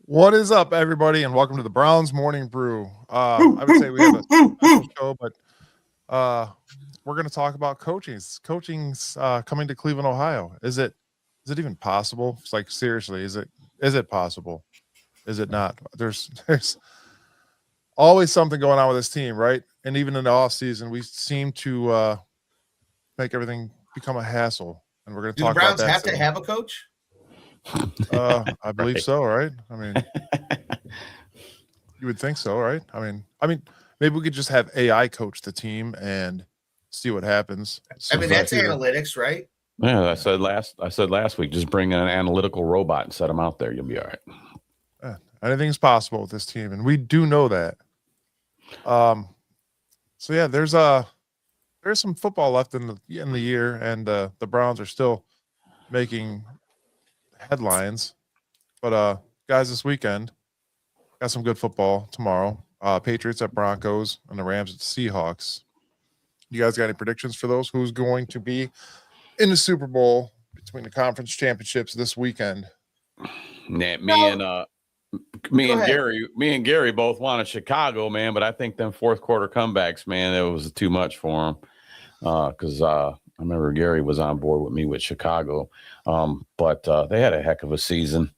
What is up, everybody, and welcome to the Browns Morning Brew. I would say we have a special show, but we're going to talk about coaching. Coaching's coming to Cleveland, Ohio. Is it even possible? It's like, seriously, is it possible? Is it not? There's always something going on with this team, right? And even in the off season, we seem to make everything become a hassle, and we're going to Do the talk about Browns that have to today. have a coach? I believe Right. so, right? I mean, you would think so, right? I mean, maybe we could just have AI coach the team and see what happens. I mean, that's Computer. analytics, right? Yeah, I said last week, just bring in an analytical robot and set them out there. You'll be all right. Anything's possible with this team, and we do know that. So yeah, there's some football left in the year, and the Browns are still making headlines. But guys, this weekend got some good football tomorrow. Patriots at Broncos and the Rams at Seahawks. You guys got any predictions for those? Who's going to be in the Super Bowl between the conference championships this weekend? Yeah, Go me and Gary both wanted Chicago, man, but I think them fourth quarter comebacks, man, it was too much for them. Because I remember Gary was on board with me with Chicago, but they had a heck of a season.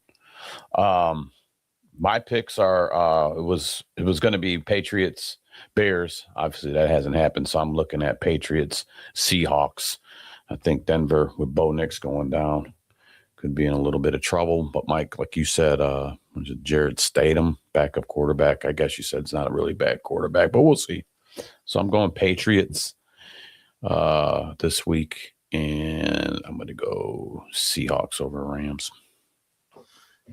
My picks are it was going to be Patriots, Bears. Obviously, that hasn't happened, so I'm looking at Patriots, Seahawks. I think Denver with Bo Nix going down could be in a little bit of trouble. But Mike, like you said, was it Jared Statham, backup quarterback? I guess you said it's not a really bad quarterback, but we'll see. So I'm going Patriots this week, and I'm going to go Seahawks over Rams.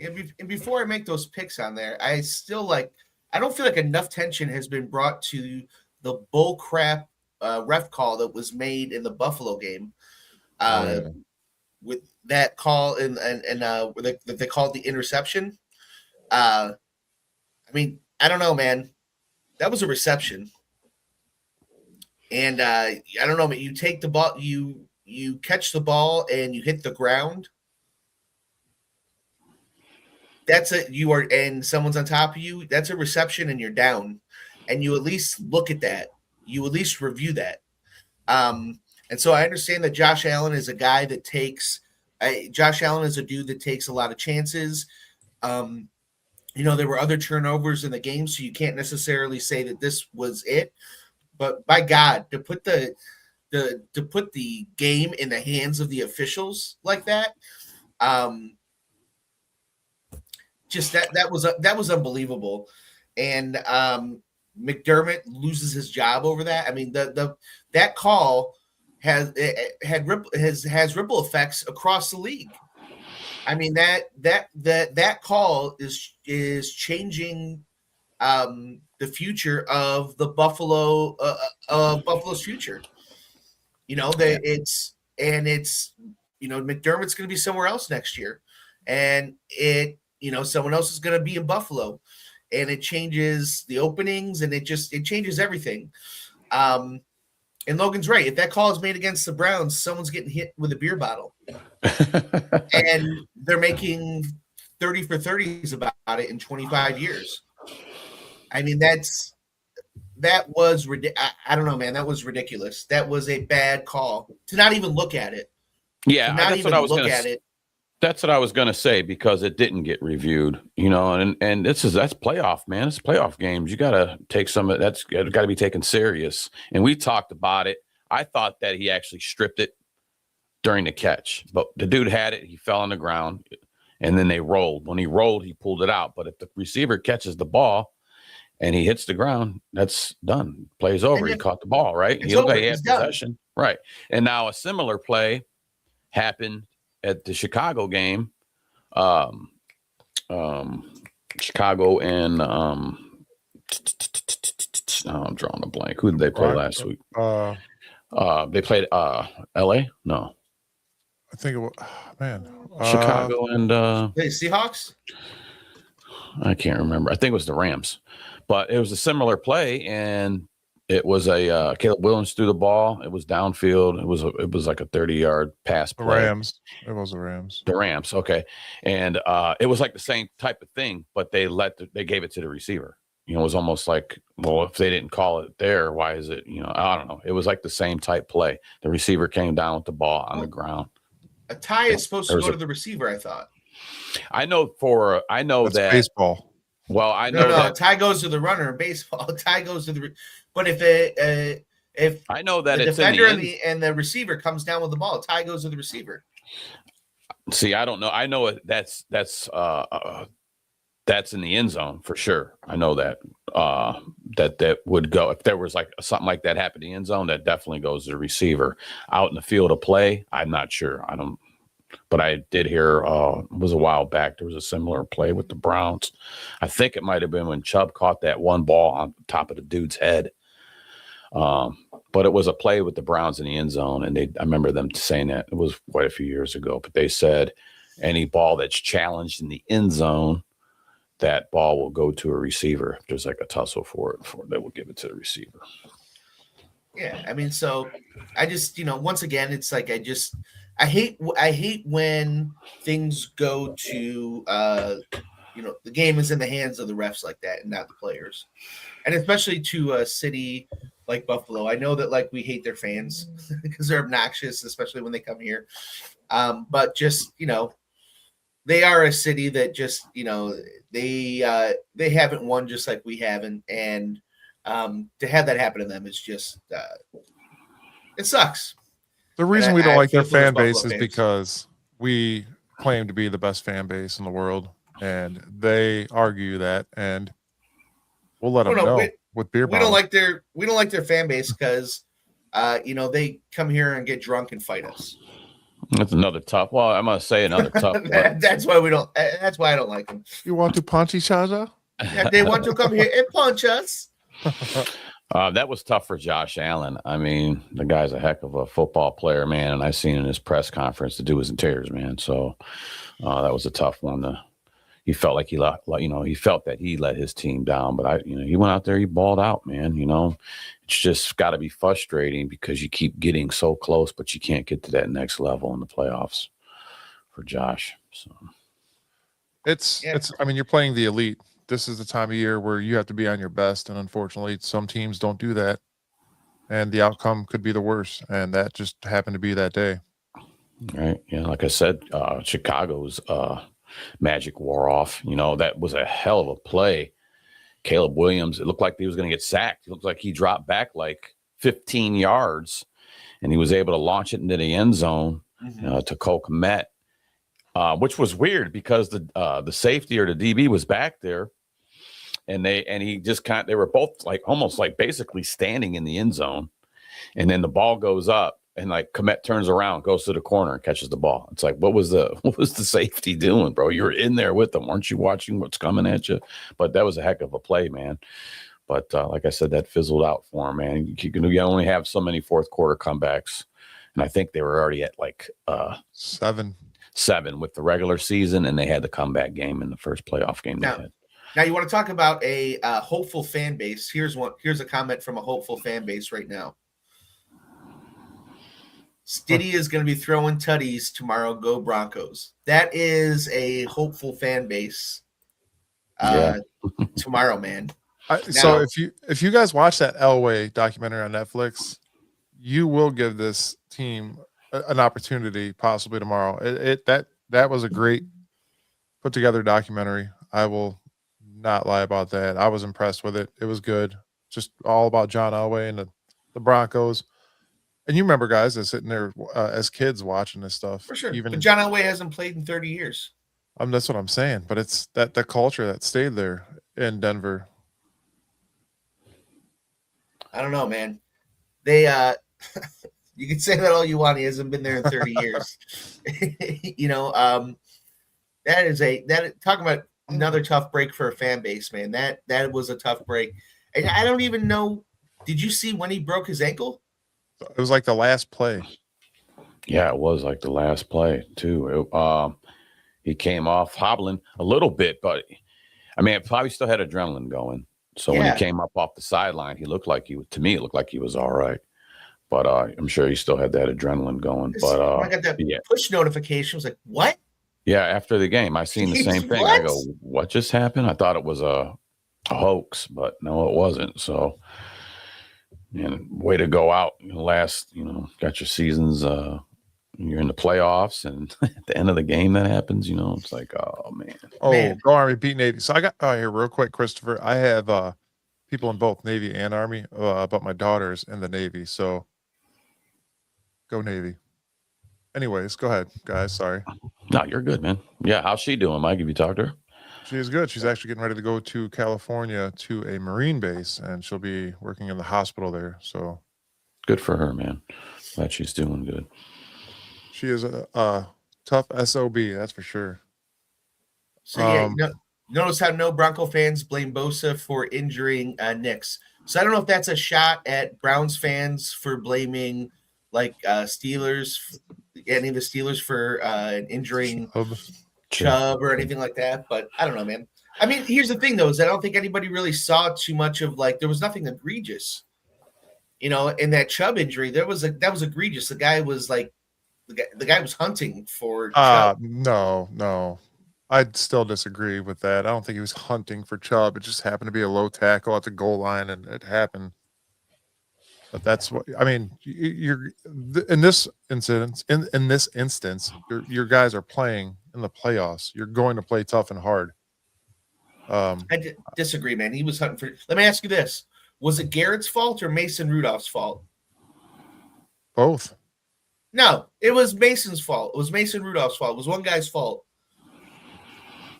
And before I make those picks on there, I don't feel like enough tension has been brought to the bull crap ref call that was made in the Buffalo game. With that call and they called the interception. I mean, I don't know, man. That was a reception. And I don't know, but you take the ball, you catch the ball and you hit the ground. And someone's on top of you. That's a reception and you're down. And you at least look at that. You at least review that. And so I understand that Josh Allen is a guy that Josh Allen is a dude that takes a lot of chances. There were other turnovers in the game, so you can't necessarily say that this was it. But by God, to put the game in the hands of the officials like that, just that was unbelievable. And McDermott loses his job over that. I mean, that call has ripple effects across the league. I mean, that call is changing the future of the Buffalo's future. McDermott's going to be somewhere else next year, and someone else is going to be in Buffalo, and it changes the openings, and it changes everything. And Logan's right. If that call is made against the Browns, someone's getting hit with a beer bottle, and they're making 30 for 30s about it in 25 years. I mean, that was I don't know, man. That was ridiculous. That was a bad call to not even look at it. Yeah, that's what I was going to say. That's what I was going to say, because it didn't get reviewed, and that's playoff, man. It's playoff games. You got to take some of that's got to be taken serious. And we talked about it. I thought that he actually stripped it during the catch, but the dude had it. He fell on the ground, and then they rolled. When he rolled, he pulled it out. But if the receiver catches the ball and he hits the ground, that's done. Play's over. He caught the ball, right? He looked like he had possession, right? And now a similar play happened at the Chicago game, Chicago and I'm drawing a blank. Who did they play last week? They played LA? No. I think it was, man. Chicago and Seahawks? I can't remember. I think it was the Rams. But it was a similar play, and It was a Caleb Williams threw the ball. It was downfield. It was like a 30-yard pass play. The Rams. It was the Rams. The Rams. Okay, and it was like the same type of thing, but they gave it to the receiver. You know, it was almost like, well, if they didn't call it there, why is it? You know, I don't know. It was like the same type play. The receiver came down with the ball on the ground. A tie is supposed to go to the receiver, I thought. I know That's that baseball. Well, I know that a tie goes to the runner in baseball. A tie goes to the but if I know that the it's defender in the and the receiver comes down with the ball, a tie goes to the receiver. See, I don't know. I know that's in the end zone for sure. I know that that would go if there was like something like that happened in the end zone. That definitely goes to the receiver. Out in the field of play, I'm not sure. I don't. But I did hear it was a while back. There was a similar play with the Browns. I think it might have been when Chubb caught that one ball on top of the dude's head. But it was a play with the Browns in the end zone, and I remember them saying that. It was quite a few years ago. But they said any ball that's challenged in the end zone, that ball will go to a receiver. If there's like a tussle for it, they will give it to the receiver. Yeah, I mean, so I just, once again, it's like I hate when things go to the game is in the hands of the refs like that and not the players, and especially to a city like Buffalo. I know that like we hate their fans because they're obnoxious, especially when they come here. But just they are a city that just they haven't won just like we haven't, and to have that happen to them is just it sucks. The reason we don't like their fan base is because we claim to be the best fan base in the world, and they argue that, and we'll let them know with beer bottles. We don't like their fan base because they come here and get drunk and fight us. That's another tough. Well, I'm gonna say another tough one. That's why I don't like them. You want to punch each other? Yeah, they want to come here and punch us. That was tough for Josh Allen. I mean, the guy's a heck of a football player, man. And I seen in his press conference the dude was in tears, man. So that was a tough one. He felt like he felt that he let his team down. But he went out there, he balled out, man. It's just got to be frustrating because you keep getting so close, but you can't get to that next level in the playoffs for Josh. So it's. I mean, you're playing the elite. This is the time of year where you have to be on your best, and unfortunately, some teams don't do that, and the outcome could be the worst. And that just happened to be that day. Right? Yeah, like I said, Chicago's magic wore off. That was a hell of a play. Caleb Williams, it looked like he was going to get sacked. It looked like he dropped back like 15 yards, and he was able to launch it into the end zone to Cole Kmet. Which was weird because the safety or the DB was back there, and he just they were both like almost like basically standing in the end zone, and then the ball goes up and like Kmet turns around, goes to the corner and catches the ball. It's like what was the safety doing, bro? You were in there with them, weren't you, watching what's coming at you? But that was a heck of a play, man. But like I said, that fizzled out for him, man. You only have so many fourth quarter comebacks, and I think they were already at like 7 with the regular season, and they had the comeback game in the first playoff game. Now you want to talk about a hopeful fan base. Here's a comment from a hopeful fan base right now. Stiddy is going to be throwing tutties tomorrow. Go Broncos. That is a hopeful fan base tomorrow, man. So if you guys watch that Elway documentary on Netflix, you will give this team an opportunity possibly tomorrow. That was a great put together documentary. I will not lie about that. I was impressed with it. It was good. Just all about John Elway and the Broncos. And you remember guys that sitting there as kids watching this stuff. For sure. But John Elway hasn't played in 30 years. That's what I'm saying. But it's the culture that stayed there in Denver. I don't know, man. They you can say that all you want. He hasn't been there in 30 years. Talking about another tough break for a fan base, man. That was a tough break. And I don't even know. Did you see when he broke his ankle? It was like the last play. Yeah, it was like the last play too. He came off hobbling a little bit, but I mean, it probably still had adrenaline going. So when he came up off the sideline, he looked like to me, it looked like he was all right. But I'm sure he still had that adrenaline going. But I got that push notification. I was like, what? Yeah, after the game, I seen the same thing. I go, what just happened? I thought it was a hoax, but no, it wasn't. So, way to go out last, got your seasons. You're in the playoffs, and at the end of the game that happens, it's like, oh, man. Oh, go Army, beat Navy. So I got here real quick, Christopher. I have people in both Navy and Army, but my daughter's in the Navy, so go Navy. Anyways, go ahead, guys. Sorry. No, you're good, man. Yeah, how's she doing, Mike? Have you talked to her? She is good. She's actually getting ready to go to California to a Marine base, and she'll be working in the hospital there. So good for her, man. Glad she's doing good. She is a tough SOB, that's for sure. So notice how no Bronco fans blame Bosa for injuring Knicks. So I don't know if that's a shot at Browns fans for blaming Steelers, any of the Steelers for injuring Chubb or anything like that. But I don't know, man. I mean, here's the thing, though, is I don't think anybody really saw too much of there was nothing egregious, in that Chubb injury. That was egregious. The guy was the guy was hunting for Chubb. No. I'd still disagree with that. I don't think he was hunting for Chubb. It just happened to be a low tackle at the goal line, and it happened. But that's what I mean. You're in this instance. In this instance, your guys are playing in the playoffs. You're going to play tough and hard. I disagree, man. He was hunting for. Let me ask you this: was it Garrett's fault or Mason Rudolph's fault? Both. No, it was Mason's fault. It was Mason Rudolph's fault. It was one guy's fault.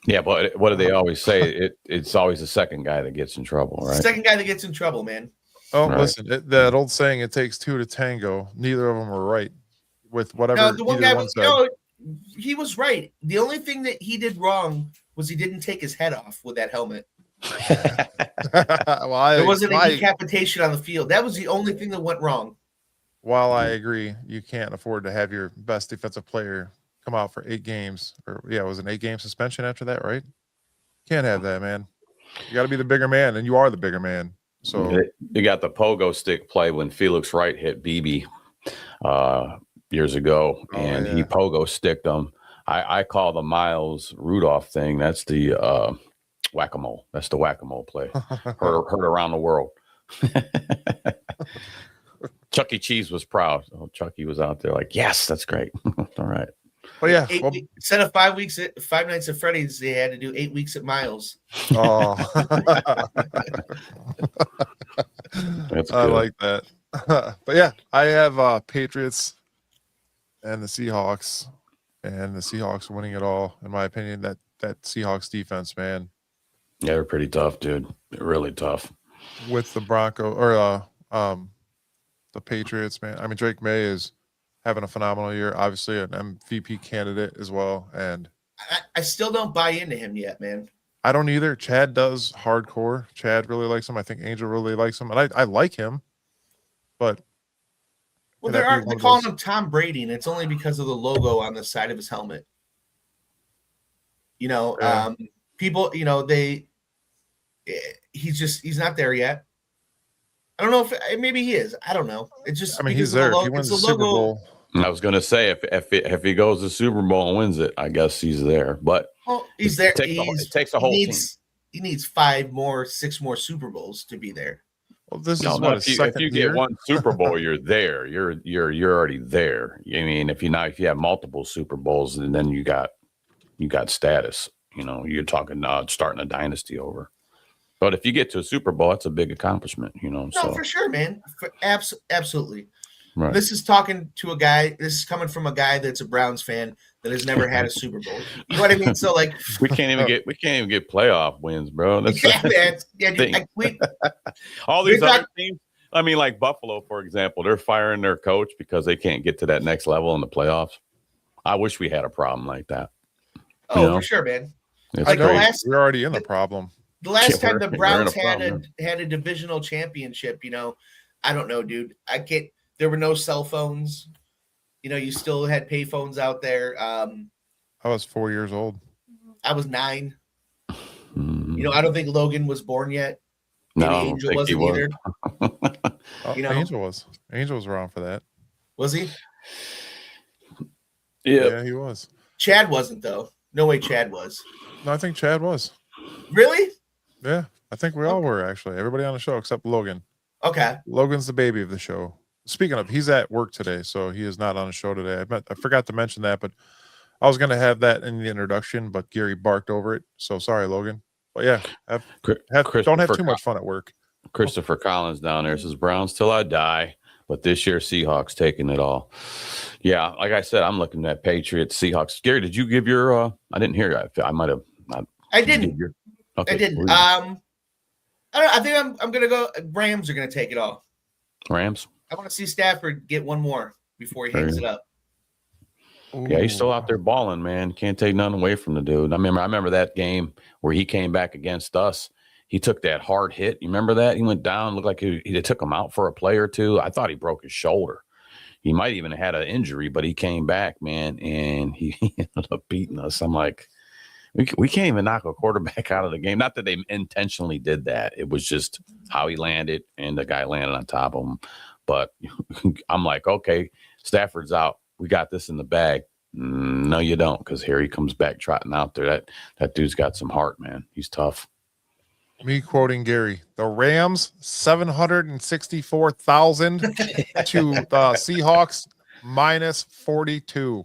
Yeah, but what do they always say? It's always the second guy that gets in trouble, right? Second guy that gets in trouble, man. Oh, right. Listen, that old saying, it takes two to tango. Neither of them were right with whatever. No, the one guy was, no, he was right. The only thing that he did wrong was he didn't take his head off with that helmet. There wasn't a decapitation on the field. That was the only thing that went wrong. While I agree, you can't afford to have your best defensive player come out for 8 games. It was an 8-game suspension after that, right? Can't have that, man. You got to be the bigger man, and you are the bigger man. So you got the pogo stick play when Felix Wright hit BB years ago, and he pogo sticked him. I call the Miles Rudolph thing. That's the whack-a-mole. That's the whack-a-mole play. heard around the world. Chuck E. Cheese was proud. Oh, Chucky was out there like, yes, that's great. All right. But yeah, instead of 5 weeks at Five Nights at Freddy's, they had to do 8 weeks at Miles. Oh, I like that. But yeah, I have Patriots and the Seahawks, and the Seahawks winning it all. In my opinion, that Seahawks defense, man. Yeah, they're pretty tough, dude. They're really tough. With the Bronco or the Patriots, man. I mean, Drake May is having a phenomenal year. Obviously, an MVP candidate as well. And I still don't buy into him yet, man. I don't either. Chad does hardcore. Chad really likes him. I think Angel really likes him, and I like him. But they're calling him Tom Brady, and it's only because of the logo on the side of his helmet. People, he's not there yet. I don't know if maybe he is. I don't know. It's just. I mean, he's there. If he wins the Super Bowl. I was going to say if he goes to the Super Bowl and wins it, I guess he's there. But he's there. It takes a whole team. He needs 6 more Super Bowls to be there. Well, if you get one Super Bowl, you're there. You're already there. I mean, if you have multiple Super Bowls, and then you got status. You're talking starting a dynasty over. But if you get to a Super Bowl, that's a big accomplishment, No, for sure, man. Absolutely. Right. This is coming from a guy that's a Browns fan that has never had a Super Bowl. You know what I mean? So we can't even get playoff wins, bro. That's man. Yeah, all these other teams. I mean, like Buffalo, for example, they're firing their coach because they can't get to that next level in the playoffs. I wish we had a problem like that. Oh, for sure, man. We're already in the problem. The last time the Browns had a divisional championship, I don't know, dude. I can't. There were no cell phones. You still had pay phones out there. I was 4 years old. I was 9. I don't think Logan was born yet. No, Maybe I don't Angel think he wasn't was. either. You know? Angel was around for that. Was he? Yeah, he was. Chad wasn't, though. No way Chad was. No, I think Chad was. Really? Yeah, I think we all were, actually. Everybody on the show except Logan. Okay. Logan's the baby of the show. Speaking of, he's at work today, so he is not on the show today. I forgot to mention that, but I was going to have that in the introduction, but Gary barked over it. So sorry, Logan. But yeah, don't have too much fun at work. Christopher Collins down there says, Browns till I die. But this year, Seahawks taking it all. Yeah, like I said, I'm looking at Patriots, Seahawks. Gary, did you give your I didn't hear you. I might have. I didn't. Okay. I didn't. I don't know. I think I'm gonna go. Rams are gonna take it all. Rams. I want to see Stafford get one more before he hangs it up. Yeah, he's still out there balling, man. Can't take nothing away from the dude. I remember that game where he came back against us. He took that hard hit. You remember that? He went down, looked like he took him out for a play or two. I thought he broke his shoulder. He might even have had an injury, but he came back, man, and he ended up beating us. I'm like, we can't even knock a quarterback out of the game. Not that they intentionally did that. It was just how he landed, and the guy landed on top of him. But I'm like, okay, Stafford's out. We got this in the bag. No, you don't, because here he comes back trotting out there. That dude's got some heart, man. He's tough. Me quoting Gary, the Rams 764,000 to the Seahawks minus 42.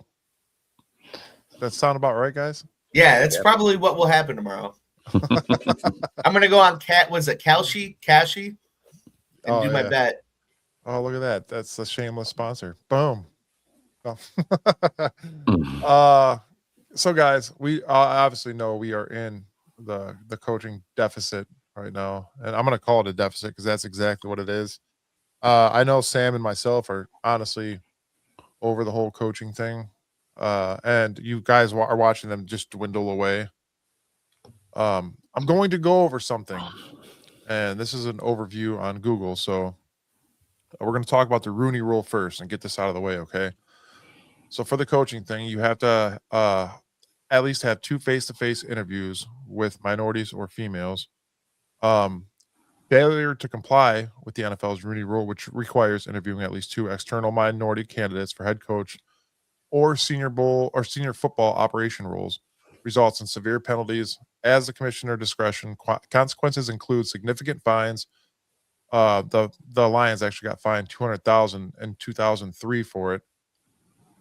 That sound about right, guys? Yeah, that's probably what will happen tomorrow. I'm gonna go on Kashi, and do my bet. Oh, look at that! That's a shameless sponsor. Boom. So guys, we obviously know we are in the coaching deficit right now, and I'm going to call it a deficit because that's exactly what it is. I know Sam and myself are honestly over the whole coaching thing, and you guys are watching them just dwindle away. I'm going to go over something, and this is an overview on Google, so we're going to talk about the Rooney Rule first and get this out of the way, okay? So for the coaching thing, you have to at least have 2 face-to-face interviews with minorities or females. Failure to comply with the NFL's Rooney Rule, which requires interviewing at least 2 external minority candidates for head coach or senior bowl or senior football operation roles, results in severe penalties. As the commissioner discretion, consequences include significant fines. The Lions actually got fined $200,000 in 2003 for it.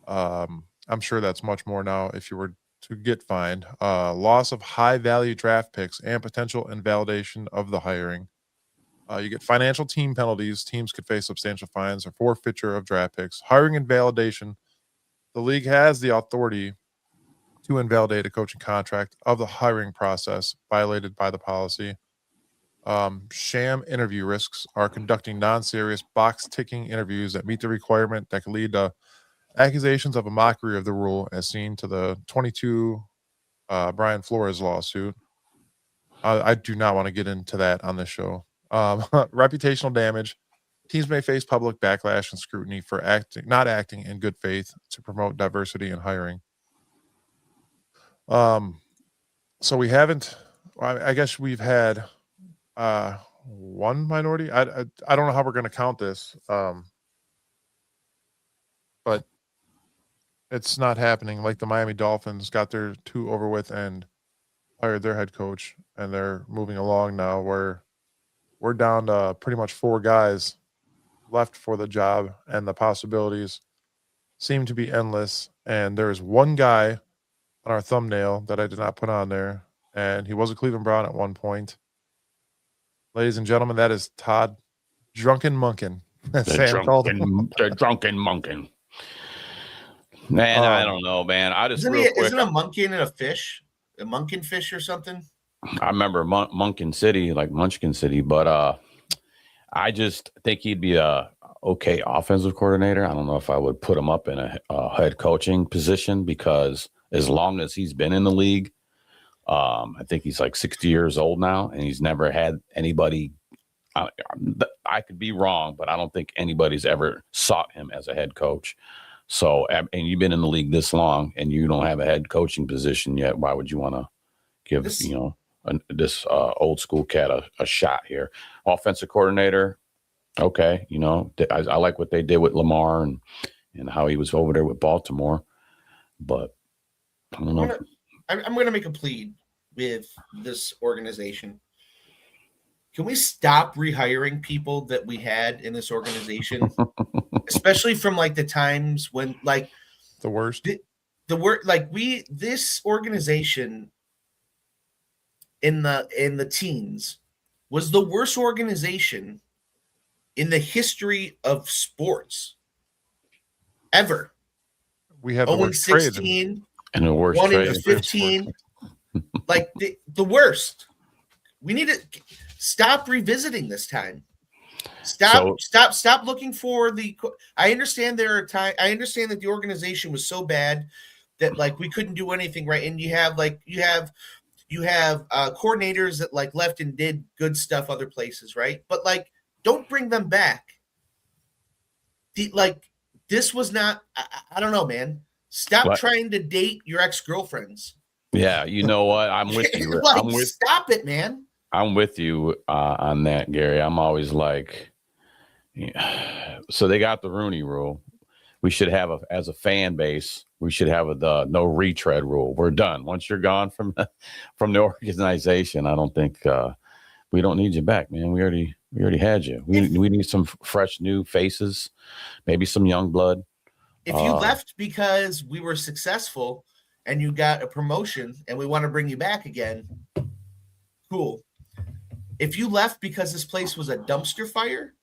I'm sure that's much more now if you were to get fined. Loss of high value draft picks and potential invalidation of the hiring. You get financial team penalties. Teams could face substantial fines or forfeiture of draft picks. Hiring invalidation. The league has the authority to invalidate a coaching contract of the hiring process violated by the policy. Sham interview risks are conducting non-serious box-ticking interviews that meet the requirement that can lead to accusations of a mockery of the rule, as seen to the 22 Brian Flores lawsuit. I do not want to get into that on this show. Reputational damage. Teams may face public backlash and scrutiny for not acting in good faith to promote diversity in hiring. So we haven't. I guess we've had one minority. I don't know how we're going to count this, but it's not happening. Like the Miami Dolphins got their 2 over with and hired their head coach, and they're moving along now. Where we're down to pretty much 4 guys left for the job, and the possibilities seem to be endless. And there is one guy on our thumbnail that I did not put on there, and he was a Cleveland Brown at one point. Ladies and gentlemen, that is Todd Drunken Munkin. The Drunken Munkin. Man, I don't know, man. Isn't a munkin and a fish? A munkin fish or something? I remember Munkin City, like Munchkin City, but I just think he'd be a okay offensive coordinator. I don't know if I would put him up in a head coaching position, because as long as he's been in the league, I think he's like 60 years old now, and he's never had anybody. I could be wrong, but I don't think anybody's ever sought him as a head coach. So, and you've been in the league this long, and you don't have a head coaching position yet. Why would you want to give this old school cat a shot here. Offensive coordinator, okay, I like what they did with Lamar and how he was over there with Baltimore, but I don't know. I'm gonna make a plea with this organization. Can we stop rehiring people that we had in this organization, especially from like the times when like the worst, the word like this organization in the teens was the worst organization in the history of sports ever. We have 0-16 and the worst 1-15, like the worst. We need to stop revisiting this time. Stop looking for the. I understand there are time. I understand that the organization was so bad that like we couldn't do anything right, and you have coordinators that like left and did good stuff other places, right? But like, don't bring them back. This was not. I don't know, man. Stop trying to date your ex-girlfriends. Yeah, you know what? I'm with you. Stop it, man. I'm with you on that, Gary. I'm always like, so they got the Rooney Rule. We should have as a fan base, we should have the no retread rule. We're done. Once you're gone from the organization, I don't think we don't need you back, man. We already had you. We need some fresh new faces, maybe some young blood. If you left because we were successful and you got a promotion and we want to bring you back again, cool. If you left because this place was a dumpster fire,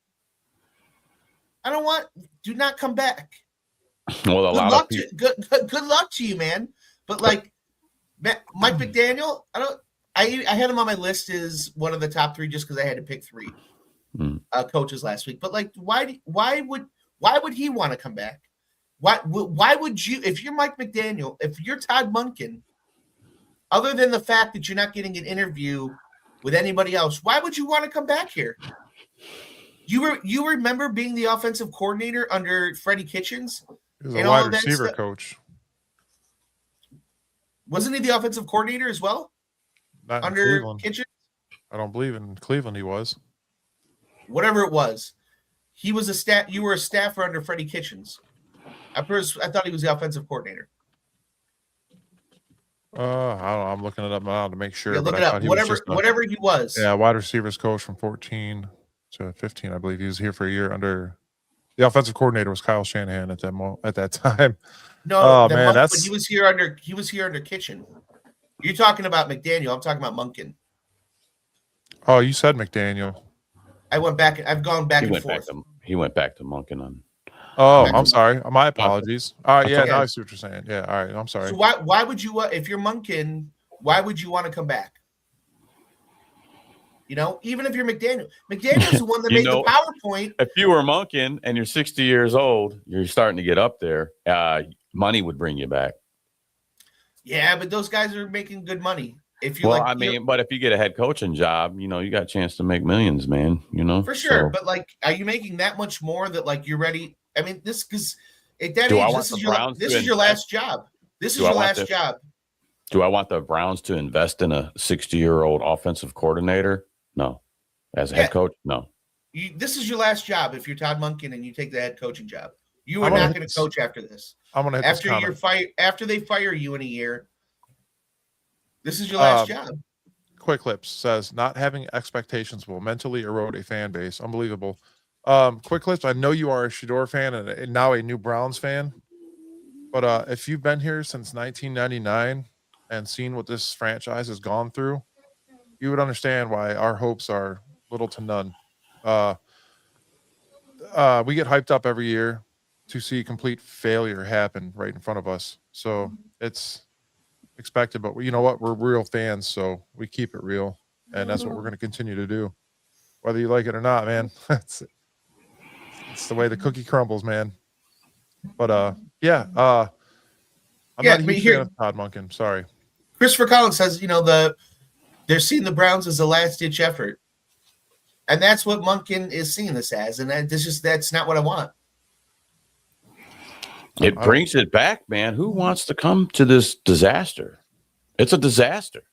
do not come back. Well, good luck to you, man. But like Mike McDaniel, I had him on my list as one of the top 3 just because I had to pick 3 coaches last week. But like, why would he want to come back? Why would you, if you're Mike McDaniel, if you're Todd Monken, other than the fact that you're not getting an interview with anybody else, why would you want to come back here? You remember being the offensive coordinator under Freddie Kitchens? He was a wide receiver coach. Wasn't he the offensive coordinator as well? Not under Cleveland. Kitchens? I don't believe in Cleveland he was. Whatever it was. He was a staff. You were a staffer under Freddie Kitchens. I thought he was the offensive coordinator. I don't know. I'm looking it up now to make sure. Yeah, look it up. Whatever he was. Yeah, wide receivers coach from 14 to 15, I believe. He was here for a year under the offensive coordinator was Kyle Shanahan at that time. No, man, but he was here under Kitchen. You're talking about McDaniel. I'm talking about Monken. Oh, you said McDaniel. I've gone back and forth. He went back to Monken on. Oh, I'm sorry. My apologies. All right, yeah, now I see what you're saying. Yeah, all right, I'm sorry. So why would you, if you're Monken, why would you want to come back? Even if you're McDaniel. McDaniel's the one that made the PowerPoint. If you were Monken and you're 60 years old, you're starting to get up there, money would bring you back. Yeah, but those guys are making good money. But if you get a head coaching job, you got a chance to make millions, man. For sure. So, but like, are you making that much more that like you're ready? I mean, this is your last job. This is your last job. Do I want the Browns to invest in a 60-year-old offensive coordinator? No. As a head coach? No. This is your last job if you're Todd Monken and you take the head coaching job. You are not going to coach after this. I'm going to after they fire you in a year. This is your last job. Quick Clips says not having expectations will mentally erode a fan base. Unbelievable. Quick Clips, I know you are a Shador fan and now a new Browns fan. But if you've been here since 1999 and seen what this franchise has gone through, you would understand why our hopes are little to none. We get hyped up every year to see complete failure happen right in front of us. So it's expected, but you know what? We're real fans, so we keep it real, and that's what we're going to continue to do, whether you like it or not, man. It's the way the cookie crumbles, man. But I'm not a huge fan of Todd Monken. Sorry. Christopher Collins says, they're seeing the Browns as a last-ditch effort, and that's what Monken is seeing this as, and that's not what I want. It brings it back, man. Who wants to come to this disaster? It's a disaster.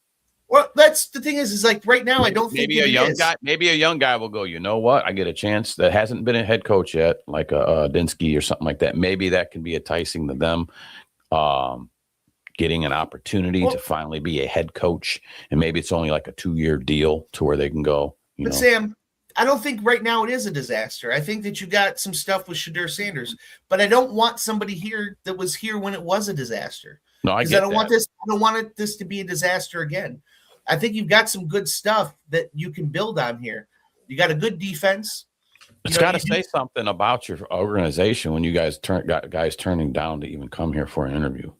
Well, that's the thing is like right now, I don't think maybe a young guy will go, you know what? I get a chance that hasn't been a head coach yet, like a Dinsky or something like that. Maybe that can be enticing to them. Getting an opportunity to finally be a head coach, and maybe it's only like a 2-year deal to where they can go. But Sam, I don't think right now it is a disaster. I think that you got some stuff with Shedeur Sanders, but I don't want somebody here that was here when it was a disaster. No, I don't want this. I don't want this to be a disaster again. I think you've got some good stuff that you can build on here. You got a good defense. It's got to say something about your organization when you guys got guys turning down to even come here for an interview.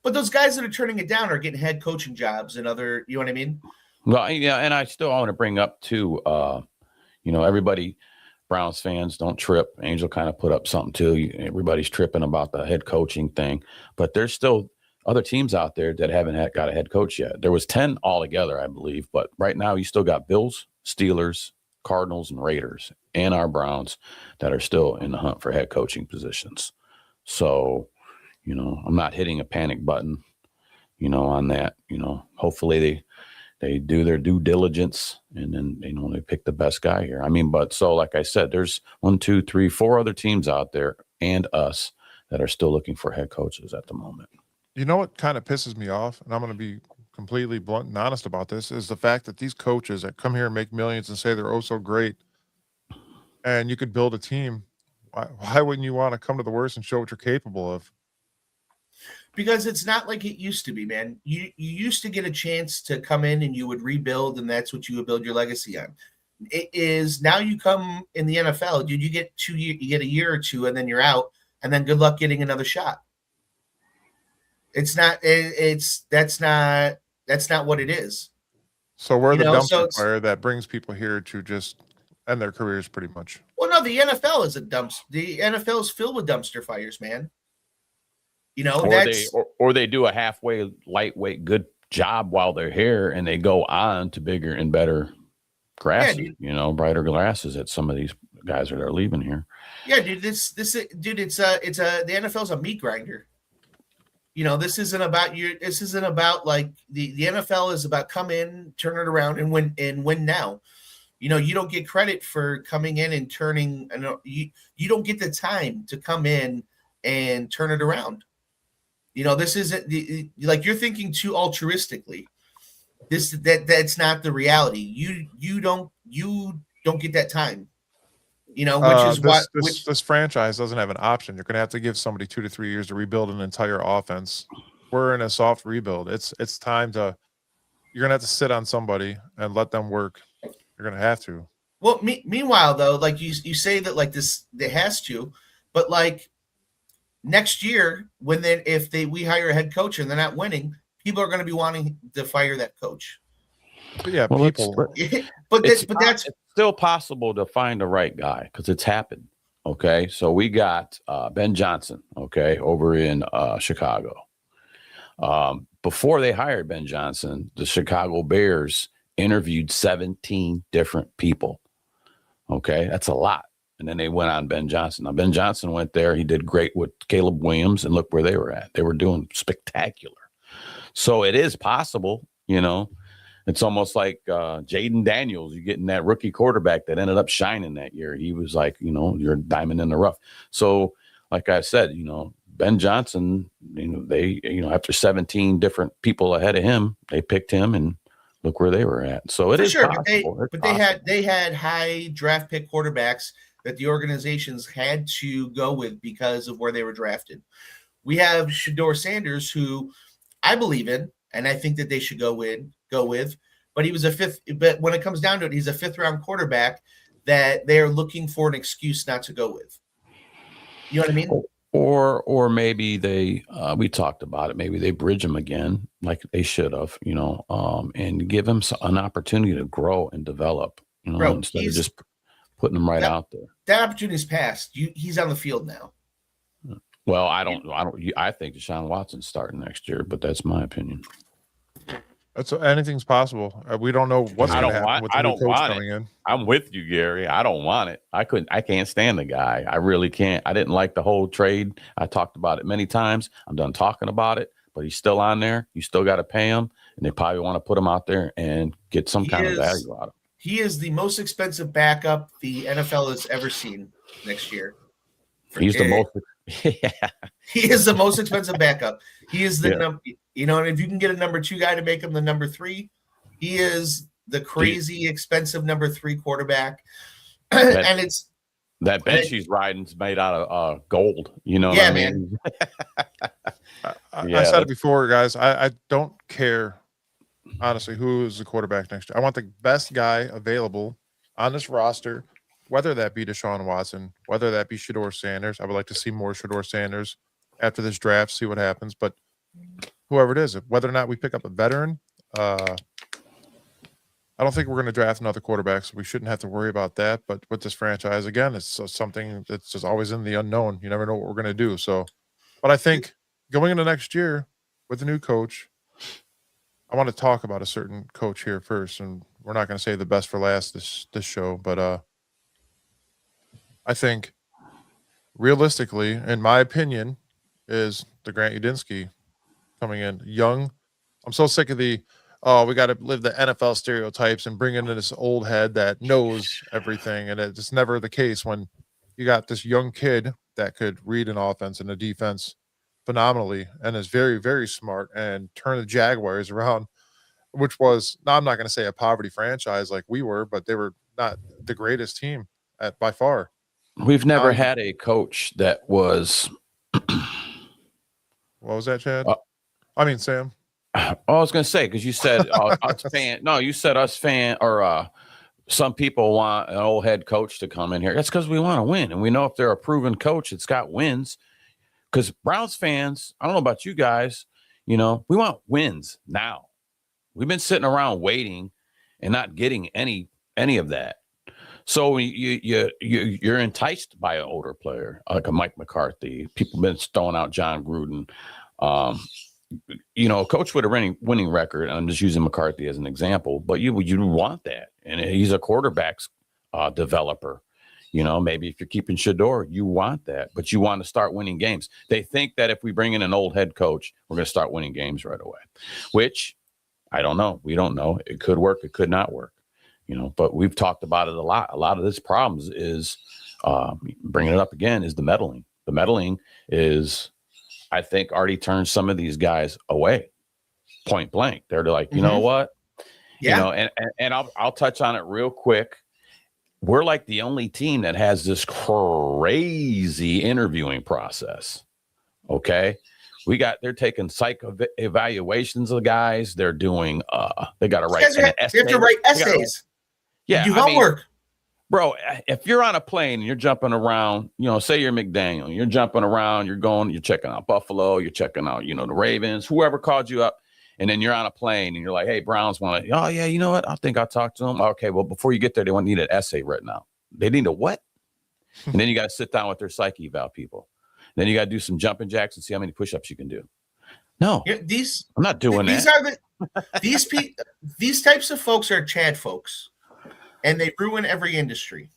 But those guys that are turning it down are getting head coaching jobs and other, you know what I mean? Well, yeah, and I still want to bring up too, everybody, Browns fans, don't trip. Angel kind of put up something too. Everybody's tripping about the head coaching thing, but there's still other teams out there that haven't got a head coach yet. There was 10 altogether, I believe, but right now you still got Bills, Steelers, Cardinals, and Raiders, and our Browns that are still in the hunt for head coaching positions. So, I'm not hitting a panic button, on that. Hopefully they do their due diligence and then, they pick the best guy here. I mean, but so like I said, there's 1, 2, 3, 4 other teams out there and us that are still looking for head coaches at the moment. You know what kind of pisses me off, and I'm going to be completely blunt and honest about this, is the fact that these coaches that come here and make millions and say they're oh so great, and you could build a team. Why wouldn't you want to come to the worst and show what you're capable of? Because it's not like it used to be, man. You used to get a chance to come in and you would rebuild, and that's what you would build your legacy on. It is now you come in the NFL, dude. You get 2 years, you get a year or two, and then you're out, and then good luck getting another shot. It's not. That's not what it is. So we're the dumpster fire that brings people here to just end their careers, pretty much. Well, no, the NFL is a dumpster. The NFL is filled with dumpster fires, man. Or they do a halfway lightweight good job while they're here, and they go on to bigger and better grasses. Brighter glasses at some of these guys that are leaving here. Yeah, dude. It's the NFL's a meat grinder. This isn't about you. This isn't about like the NFL is about come in, turn it around, and win now. You don't get credit for coming in and turning. You don't get the time to come in and turn it around. This isn't like you're thinking too altruistically. That's not the reality. You don't get that time. Which is this franchise doesn't have an option. You're going to have to give somebody 2 to 3 years to rebuild an entire offense. We're in a soft rebuild. It's time to. You're going to have to sit on somebody and let them work. You're going to have to. Well, meanwhile, though, like you say that like this, it has to, but like next year if we hire a head coach and they're not winning, people are going to be wanting to fire that coach. But yeah, people. It's still possible to find the right guy because it's happened. Okay, so we got Ben Johnson. Okay, over in Chicago. Before they hired Ben Johnson, the Chicago Bears interviewed 17 different people. Okay, that's a lot. And then they went on Ben Johnson. Now, Ben Johnson went there. He did great with Caleb Williams, and look where they were at. They were doing spectacular. So it is possible, It's almost like Jaden Daniels. You're getting that rookie quarterback that ended up shining that year. He was like, you're a diamond in the rough. So, like I said, Ben Johnson, they, after 17 different people ahead of him, they picked him, and look where they were at. So it is possible. But they had high draft pick quarterbacks that the organizations had to go with because of where they were drafted. We have Shedeur Sanders, who I believe in, and I think that they should go with. But he was but when it comes down to it, he's a 5th round quarterback that they're looking for an excuse not to go with. You know what I mean? Or maybe they we talked about it. Maybe they bridge him again, like they should have, and give him an opportunity to grow and develop, instead of just putting him out there. That opportunity's passed. He's on the field now. Well, I think Deshaun Watson's starting next year, but that's my opinion. Anything's possible. We don't know what's going to happen with the new coach coming in. I'm with you, Gary. I don't want it. I can't stand the guy. I really can't. I didn't like the whole trade. I talked about it many times. I'm done talking about it, but he's still on there. You still got to pay him. and they probably want to put him out there and get some kind of value out of him. He is the most expensive backup the NFL has ever seen next year. He's the most. Yeah. He is the most expensive backup. He is the number. And if you can get a number 2 guy to make him the number 3, he is the crazy expensive number 3 quarterback. And it's that bench he's riding's made out of gold. You know what I mean? I said it before, guys. I don't care, honestly, who is the quarterback next year. I want the best guy available on this roster, whether that be Deshaun Watson, whether that be Shedeur Sanders. I would like to see more Shedeur Sanders after this draft, see what happens. But whoever it is, whether or not we pick up a veteran, I don't think we're going to draft another quarterback, so we shouldn't have to worry about that. But with this franchise, again, it's something that's just always in the unknown. You never know what we're going to do. So, but I think going into next year with a new coach, I want to talk about a certain coach here first, and we're not going to say the best for last this show, but I think realistically, in my opinion, is the Grant Udinski coming in young. I'm so sick of we got to live the NFL stereotypes and bring in this old head that knows everything. And it's just never the case when you got this young kid that could read an offense and a defense phenomenally and is very, very smart and turn the Jaguars around, which was, now I'm not going to say a poverty franchise like we were, but they were not the greatest team by far. We've never had a coach that was. What was that, Chad? Sam. I was going to say, because you said us fan. No, you said us fan, or some people want an old head coach to come in here. That's because we want to win, and we know if they're a proven coach, it's got wins. Because Browns fans, I don't know about you guys, we want wins now. We've been sitting around waiting and not getting any of that. So you're enticed by an older player like a Mike McCarthy. People have been throwing out John Gruden. A coach with a winning record, and I'm just using McCarthy as an example, but you want that. And he's a quarterback's developer. Maybe if you're keeping Shedeur, you want that, but you want to start winning games. They think that if we bring in an old head coach, we're going to start winning games right away, which I don't know. We don't know. It could work. It could not work. But we've talked about it a lot. A lot of this problems is bringing it up again is the meddling. The meddling is, I think, already turned some of these guys away, point blank. They're like, you know what? Yeah. And I'll touch on it real quick. We're like the only team that has this crazy interviewing process. Okay. They're taking psych evaluations of the guys. They're doing, they got to write an essay. They have to write essays. Yeah. Do homework. Bro, if you're on a plane and you're jumping around, say you're McDaniel, you're jumping around, you're checking out Buffalo, you're checking out, the Ravens, whoever called you up, and then you're on a plane and you're like, hey, Browns want to, oh yeah, you know what? I think I'll talk to them. Okay, well, before you get there, they need an essay written out. They need a what? And then you got to sit down with their psyche eval people. Then you got to do some jumping jacks and see how many push-ups you can do. No, I'm not doing that. These types of folks are Chad folks. And they ruin every industry.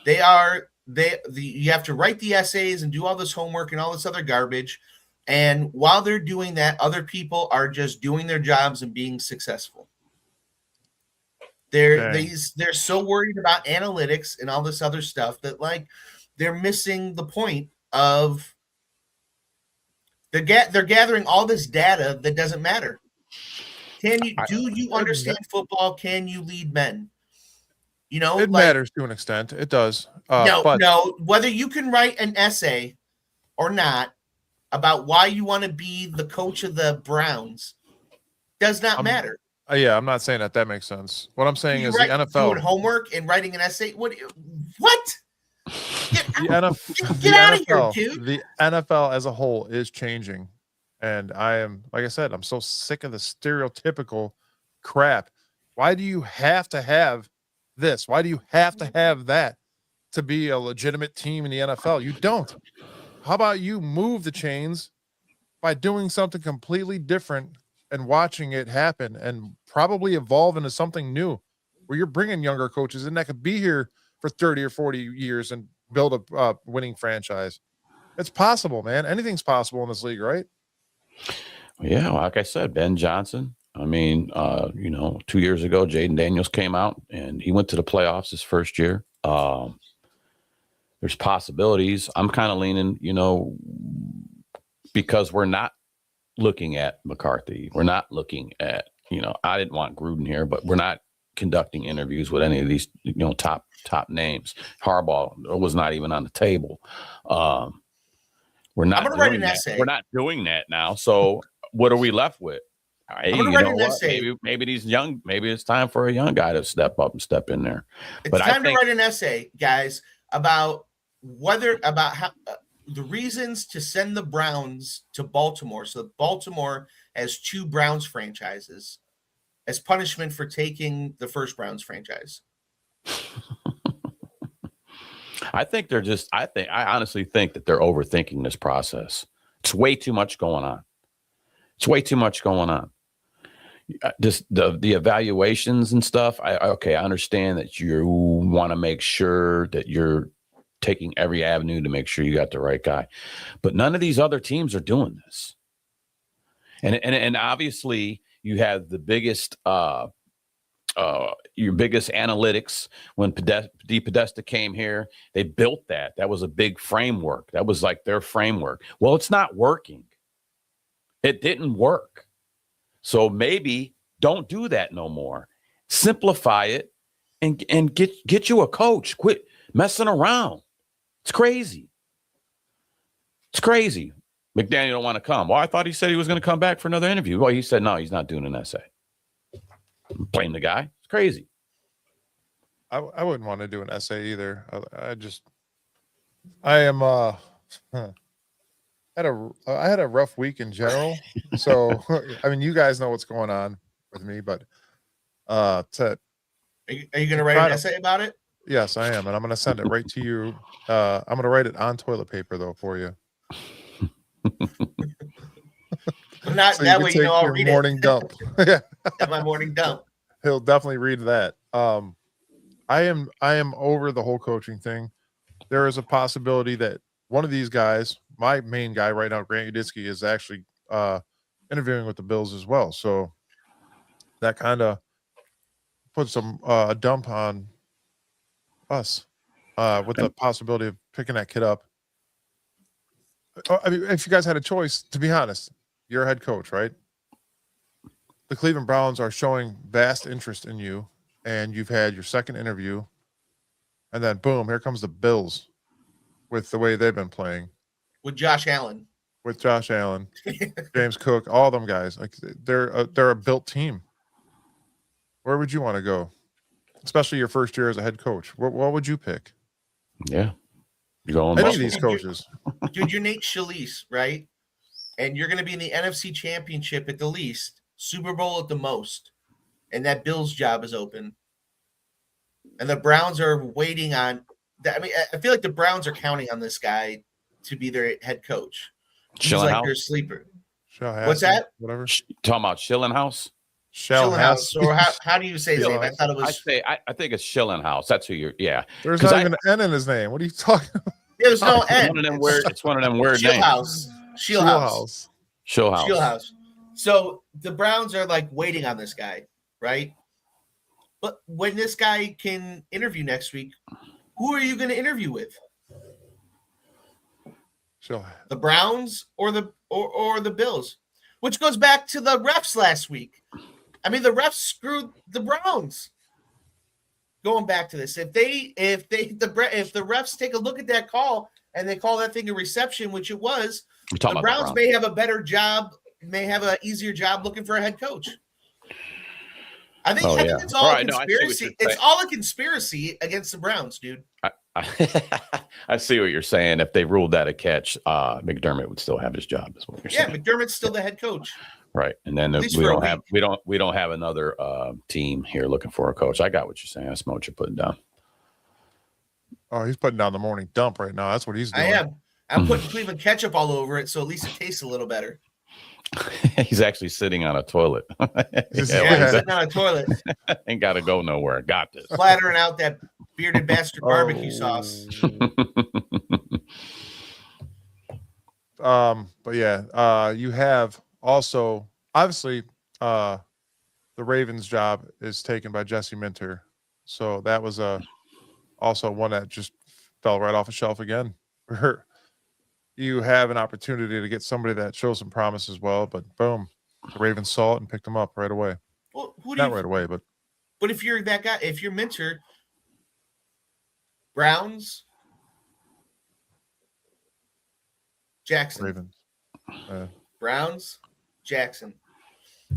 You have to write the essays and do all this homework and all this other garbage. And while they're doing that, other people are just doing their jobs and being successful. They're so worried about analytics and all this other stuff that they're missing the point of they're gathering all this data that doesn't matter. Do you understand football? Can you lead men? It matters to an extent. It does. No. Whether you can write an essay or not about why you want to be the coach of the Browns does not matter. Yeah, I'm not saying that makes sense. What I'm saying is the NFL doing homework and writing an essay. What? Get out of here, dude. The NFL as a whole is changing. And I am, like I said, I'm so sick of the stereotypical crap. Why do you have to have this? Why do you have to have that to be a legitimate team in the NFL? You don't. How about you move the chains by doing something completely different and watching it happen and probably evolve into something new where you're bringing younger coaches in that could be here for 30 or 40 years and build a winning franchise. It's possible, man. Anything's possible in this league, right? Yeah, like I said, Ben Johnson. I mean, 2 years ago, Jaden Daniels came out and he went to the playoffs his first year. There's possibilities. I'm kind of leaning, because we're not looking at McCarthy. We're not looking at, I didn't want Gruden here, but we're not conducting interviews with any of these, top names. Harbaugh was not even on the table. We're not. I'm going to write an essay. We're not doing that now. So what are we left with? Hey, I'm going to write an essay. Maybe it's time for a young guy to step up and step in there. It's time to write an essay, guys, about how the reasons to send the Browns to Baltimore. So Baltimore has 2 Browns franchises as punishment for taking the first Browns franchise. I honestly think that they're overthinking this process. It's way too much going on. Just the evaluations and stuff. I understand that you want to make sure that you're taking every avenue to make sure you got the right guy, but none of these other teams are doing this. And obviously you have the biggest, your biggest analytics. When Podesta came here, they built that. That was a big framework. That was like their framework. Well, it's not working. It didn't work. So maybe don't do that no more. Simplify it and get you a coach. Quit messing around. It's crazy. McDaniel don't want to come. Well, I thought he said he was going to come back for another interview. Well, he said no, he's not doing an essay. Blame the guy. It's crazy. I wouldn't want to do an essay either. I had a rough week in general. So I mean, you guys know what's going on with me, but are you going to write an essay about it? Yes, I am, and I'm going to send it right to you. I'm going to write it on toilet paper though for you. Not so that way, I'll read morning it. Dump. Yeah, my morning dump. He'll definitely read that. I am over the whole coaching thing. There is a possibility that one of these guys, my main guy right now, Grant Uditsky, is actually interviewing with the Bills as well. So that kind of puts a dump on us with the possibility of picking that kid up. I mean, if you guys had a choice, to be honest, you're a head coach, right? The Cleveland Browns are showing vast interest in you, and you've had your second interview, and then boom, here comes the Bills with the way they've been playing. With Josh Allen, James Cook, all them guys. Like they're a built team. Where would you want to go? Especially your first year as a head coach. What would you pick? Yeah. You go on any of these coaches. Dude, you're Nate Scalise, right? And you're going to be in the NFC Championship at the least, Super Bowl at the most, and that Bills job is open. And the Browns are waiting on – I mean, I feel like the Browns are counting on this guy to be their head coach. He's like their sleeper. What's that? Whatever. Talking about Schillenhouse? Schillenhouse. Or how do you say his name? I thought it was – I think it's Schillenhouse. That's who you're – yeah. There's not even an N in his name. What are you talking about? There's no N. It's one of them weird names. Shieldhouse. Shieldhouse. So the Browns are like waiting on this guy, right? But when this guy can interview next week, who are you going to interview with? Sure. The Browns or the Bills? Which goes back to the refs last week. I mean, the refs screwed the Browns. Going back to this, if the refs take a look at that call and they call that thing a reception, which it was, the Browns may have a better job, may have an easier job looking for a head coach. I think it's all a conspiracy. It's all a conspiracy against the Browns, dude. I see what you're saying. If they ruled that a catch, McDermott would still have his job. Is what you're saying. Yeah, McDermott's still the head coach. Right, and then we don't have another team here looking for a coach. I got what you're saying. That's what you're putting down. Oh, he's putting down the morning dump right now. That's what he's doing. I am. I'm putting Cleveland ketchup all over it, so at least it tastes a little better. He's actually sitting on a toilet. He's sitting on a toilet. Ain't got to go nowhere. Got this. Flattering out that bearded bastard barbecue sauce. But yeah, you have also, obviously, the Ravens job is taken by Jesse Minter. So that was also one that just fell right off the shelf again. You have an opportunity to get somebody that shows some promise as well, but boom, the Ravens saw it and picked him up right away. Well, Not right away, but if you're that guy, if you're Minter, Browns, Jackson, Ravens. Browns, Jackson.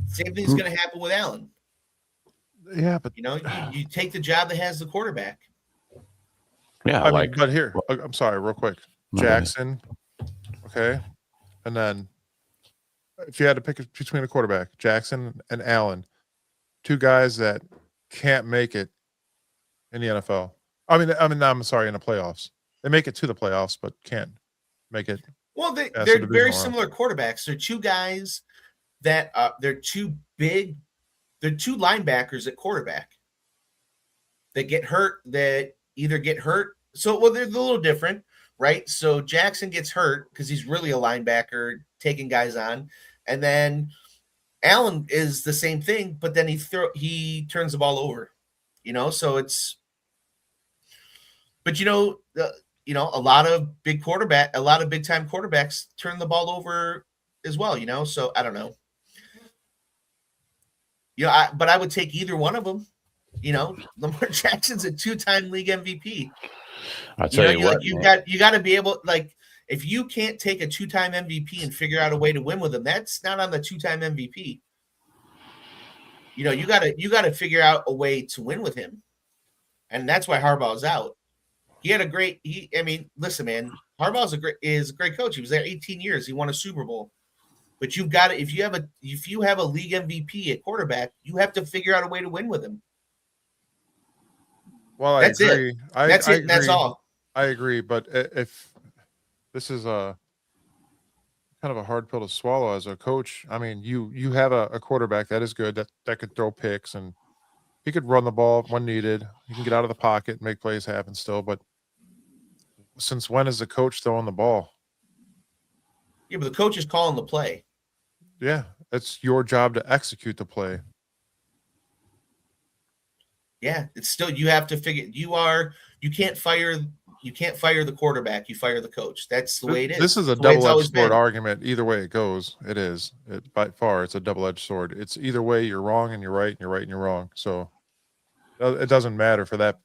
Same thing's going to happen with Allen. Yeah, but you take the job that has the quarterback. Yeah, I mean, but here, I'm sorry, real quick. Jackson, okay, and then if you had to pick between a quarterback, Jackson and Allen, two guys that can't make it in the NFL. I'm sorry, in the playoffs. They make it to the playoffs, but can't make it. Well, they're very similar quarterbacks. They're two guys that they're two big. They're two linebackers at quarterback that get hurt. That either get hurt. So, well, they're a little different, right? So Jackson gets hurt because he's really a linebacker taking guys on, and then Allen is the same thing, but then he turns the ball over. So it's. But a lot of big time quarterbacks turn the ball over as well. So I don't know. But I would take either one of them. Lamar Jackson's a 2-time league MVP. I'll tell you what, you got to be able, like, if you can't take a 2-time MVP and figure out a way to win with him, that's not on the 2-time MVP. You got to figure out a way to win with him, and that's why Harbaugh's out. He had a great. Listen, man, Harbaugh's is a great coach. He was there 18 years. He won a Super Bowl. But you've got to, if you have a league MVP at quarterback, you have to figure out a way to win with him. Well, I agree. That's it. That's all. I agree, but if this is a kind of a hard pill to swallow as a coach, I mean, you have a quarterback that is good that could throw picks and he could run the ball when needed. He can get out of the pocket and make plays happen still, but since when is the coach throwing the ball? Yeah, but the coach is calling the play. Yeah, it's your job to execute the play. Yeah, it's still, you have to figure, you can't fire the quarterback, you fire the coach. That's the way it is. This is a double-edged sword argument. Either way it goes, it is. By far, it's a double-edged sword. It's either way, you're wrong and you're right, and you're right and you're wrong. So it doesn't matter for that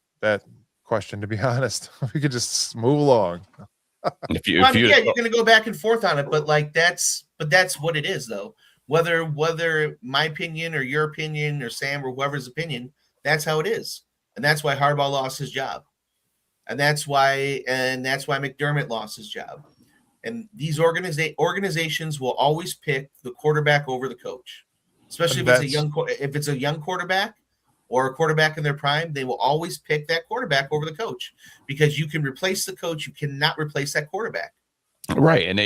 question, to be honest. We could just move along. You're going to go back and forth on it, but that's what it is, though. Whether my opinion or your opinion or Sam or whoever's opinion, that's how it is, and that's why Harbaugh lost his job, and that's why McDermott lost his job, and these organizations will always pick the quarterback over the coach, especially if it's a young quarterback or a quarterback in their prime. They will always pick that quarterback over the coach because you can replace the coach, you cannot replace that quarterback. Right, and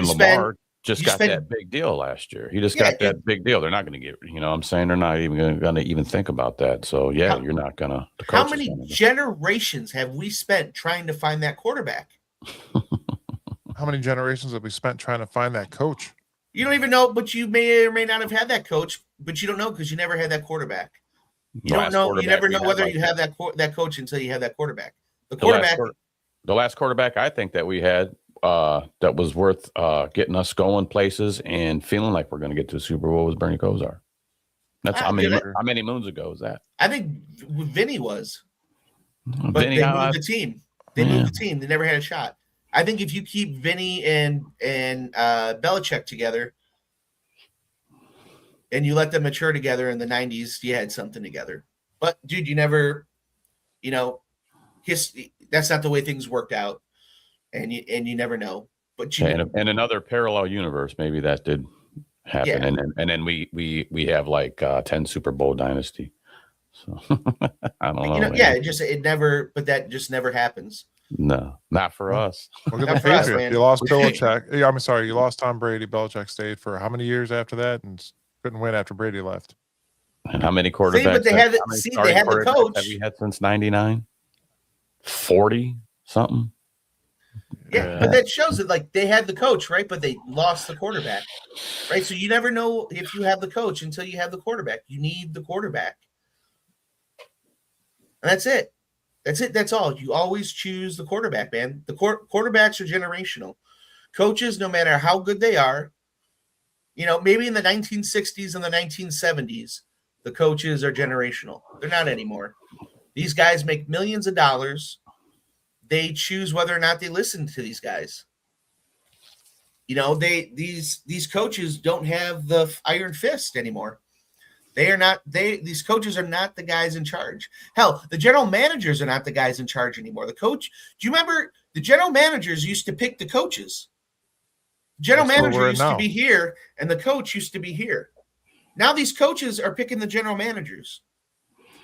Lamar just got that big deal last year. He just got that big deal. They're not going to get, I'm saying they're not even going to even think about that. So, you're not going to. How many generations have we spent trying to find that quarterback? How many generations have we spent trying to find that coach? You don't even know, but you may or may not have had that coach, but you don't know because you never had that quarterback. You don't know. You never know whether you have that coach until you have that quarterback. The last quarterback I think that we had that was worth getting us going places and feeling like we're going to get to the Super Bowl was Bernie Kosar. That's how many moons ago was that? I think Vinny was, but they moved the team. They moved the team. They never had a shot. I think if you keep Vinny and Belichick together, and you let them mature together in the 90s, you had something together. But dude, you never, that's not the way things worked out, and you never know. But in another parallel universe, maybe that did happen, and then we have like 10 Super Bowl dynasty. So I don't know. That just never happens. No, not for us. Look at the Patriots. You lost Belichick. I'm sorry, you lost Tom Brady. Belichick stayed for how many years after that, and couldn't win after Brady left. And how many quarterbacks? But they had the coach. Have we had since '99? 40 something. Yeah, but that shows that like they had the coach, right? But they lost the quarterback, right? So you never know if you have the coach until you have the quarterback. You need the quarterback, and that's it. That's it. That's all. You always choose the quarterback, man. The quarterbacks are generational. Coaches, no matter how good they are, maybe in the 1960s and the 1970s, the coaches are generational. They're not anymore. These guys make millions of dollars. They choose whether or not they listen to these guys. These coaches don't have the iron fist anymore. These coaches are not the guys in charge. Hell, the general managers are not the guys in charge anymore. The coach, do you remember the general managers used to pick the coaches? General manager used to be here, and the coach used to be here. Now these coaches are picking the general managers.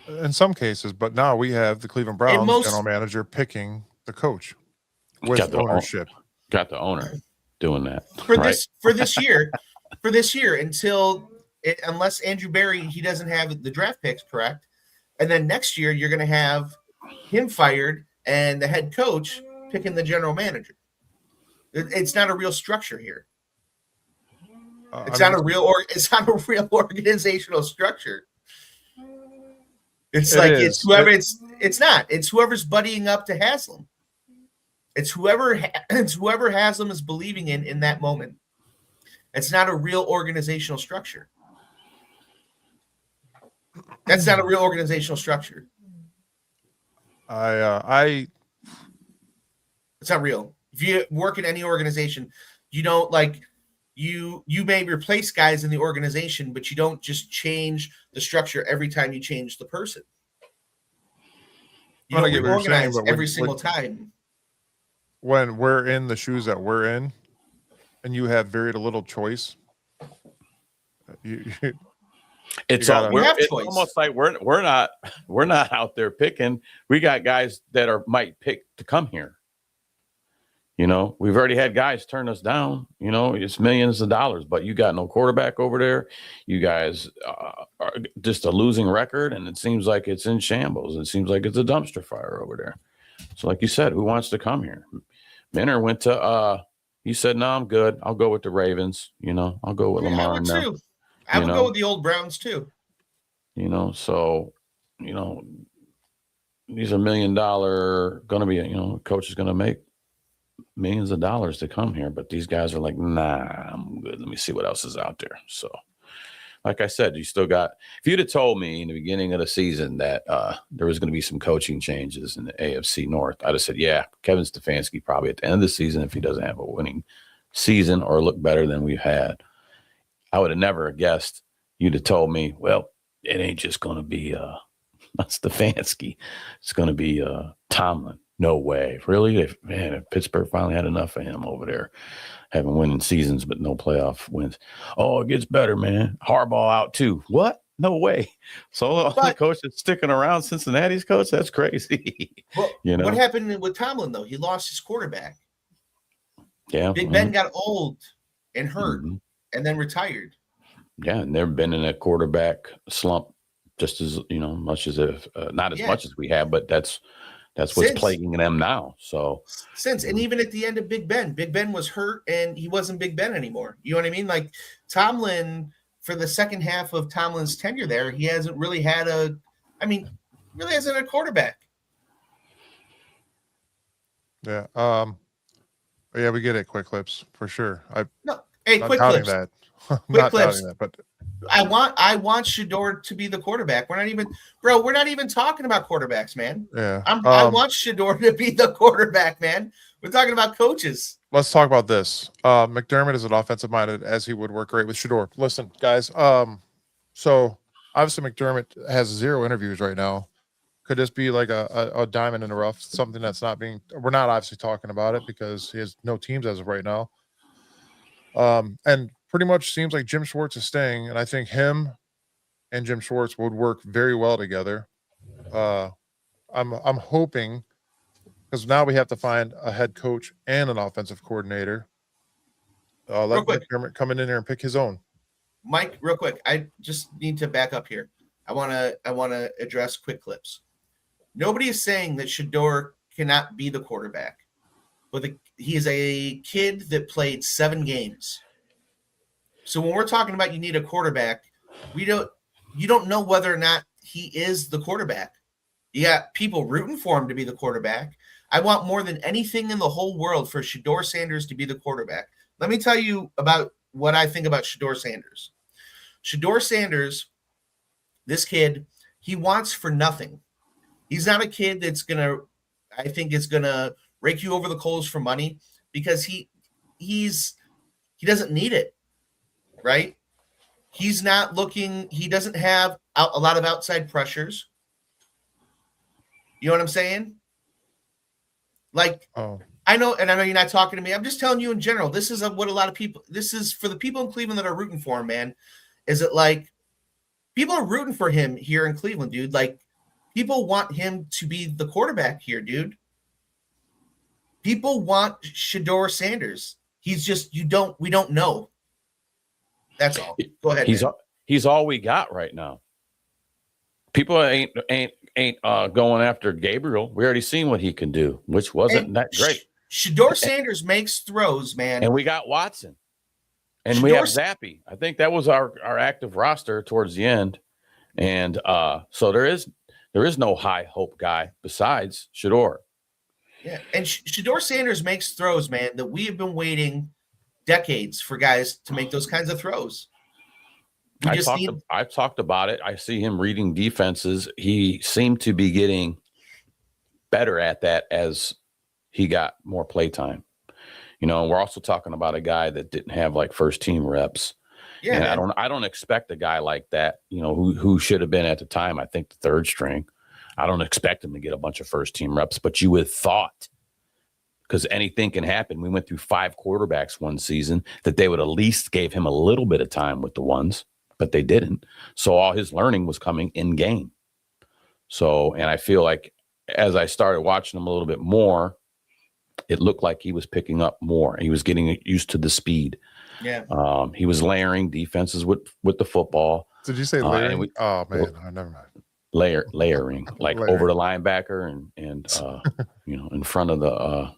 In some cases, but now we have the Cleveland Browns general manager picking the coach with ownership. Got the owner doing that for this year unless Andrew Berry, he doesn't have the draft picks correct, and then next year you're going to have him fired and the head coach picking the general manager. It's not a real structure here. It's not a real organizational structure. It's it's whoever's buddying up to Haslam. It's whoever Haslam is believing in that moment. It's not a real organizational structure. That's not a real organizational structure. It's not real. If you work in any organization, you don't you may replace guys in the organization, but you don't just change the structure every time you change the person. You don't reorganize every single time. When we're in the shoes that we're in, and you have very little choice, it's almost like we're not out there picking. We got guys that might pick to come here. We've already had guys turn us down. It's millions of dollars, but you got no quarterback over there. You guys are just a losing record, and it seems like it's in shambles. It seems like it's a dumpster fire over there. So, like you said, who wants to come here? Minner went to. He said, "No, I'm good. I'll go with the Ravens. I'll go with Lamar." I would go with the old Browns too. So, these are $1 million. Going to be, coach is going to make millions of dollars to come here, but these guys are like, nah, I'm good. Let me see what else is out there. So, like I said, you still got. If you'd have told me in the beginning of the season that there was going to be some coaching changes in the AFC North, I'd have said, yeah, Kevin Stefanski probably at the end of the season, if he doesn't have a winning season or look better than we've had, I would have never guessed. You'd have told me, well, it ain't just going to be Stefanski. It's going to be Tomlin. No way. Really? If Pittsburgh finally had enough of him over there, having winning seasons but no playoff wins. Oh, it gets better, man. Harbaugh out too. What? No way. So the coach that's sticking around, Cincinnati's coach, that's crazy. What happened with Tomlin, though? He lost his quarterback. Yeah. Big Ben got old and hurt and then retired. Yeah, and they've been in a quarterback slump just as, much as not as much as we have, but that's what's plaguing them now. So and even at the end of Big Ben was hurt and he wasn't Big Ben anymore. You know what I mean? Like Tomlin, for the second half of Tomlin's tenure there, he hasn't really had really hasn't a quarterback. Yeah. Yeah, we get it. Quick clips for sure. Quick clips. That. Quick clips. That, but I want Shedeur to be the quarterback. We're not even talking about quarterbacks, man. Yeah. I want Shedeur to be the quarterback, man. We're talking about coaches. Let's talk about this. McDermott is an offensive minded, as he would work great with Shedeur. Listen, guys. So obviously McDermott has 0 interviews right now. Could this be like a diamond in the rough? Something that's not being. We're not obviously talking about it because he has no teams as of right now. And pretty much seems like Jim Schwartz is staying, and I think him and Jim Schwartz would work very well together. I'm hoping, because now we have to find a head coach and an offensive coordinator. Let McDermott come in there and pick his own. Mike, real quick, I just need to back up here. I want to address quick clips. Nobody is saying that Shedeur cannot be the quarterback. but he is a kid that played 7 games. So when we're talking about you need a quarterback, you don't know whether or not he is the quarterback. You got people rooting for him to be the quarterback. I want more than anything in the whole world for Shedeur Sanders to be the quarterback. Let me tell you about what I think about Shedeur Sanders. Shedeur Sanders, this kid, he wants for nothing. He's not a kid that's I think is gonna rake you over the coals for money, because he doesn't need it, right? He's not looking. He doesn't have a lot of outside pressures. You know what I'm saying? Like, I know you're not talking to me. I'm just telling you in general. This is what a lot of people. This is for the people in Cleveland that are rooting for him, man. Is it like people are rooting for him here in Cleveland, dude? Like, people want him to be the quarterback here, dude. People want Shedeur Sanders. He's just we don't know. That's all. Go ahead. He's all we got right now. People ain't going after Gabriel. We already seen what he can do, which wasn't that great. Shedeur Sanders makes throws, man. And we got Watson. And we have Zappy. I think that was our active roster towards the end. And so there is no high hope guy besides Shedeur. Yeah, and Shedeur Sanders makes throws, man, that we have been waiting decades for guys to make those kinds of throws. I've talked about it. I see him reading defenses. He seemed to be getting better at that as he got more play time. You know, we're also talking about a guy that didn't have like first team reps. Yeah, and I don't expect a guy like that, you know, who should have been at the time, I think, the third string. I don't expect him to get a bunch of first team reps, but you would have thought, because anything can happen. We went through 5 quarterbacks one season, that they would at least gave him a little bit of time with the ones, but they didn't. So all his learning was coming in game. So, and I feel like as I started watching him a little bit more, it looked like he was picking up more. He was getting used to the speed. Yeah. He was layering defenses with the football. Did you say layering? Oh man, never mind. Layering, like over the linebacker and you know, in front of the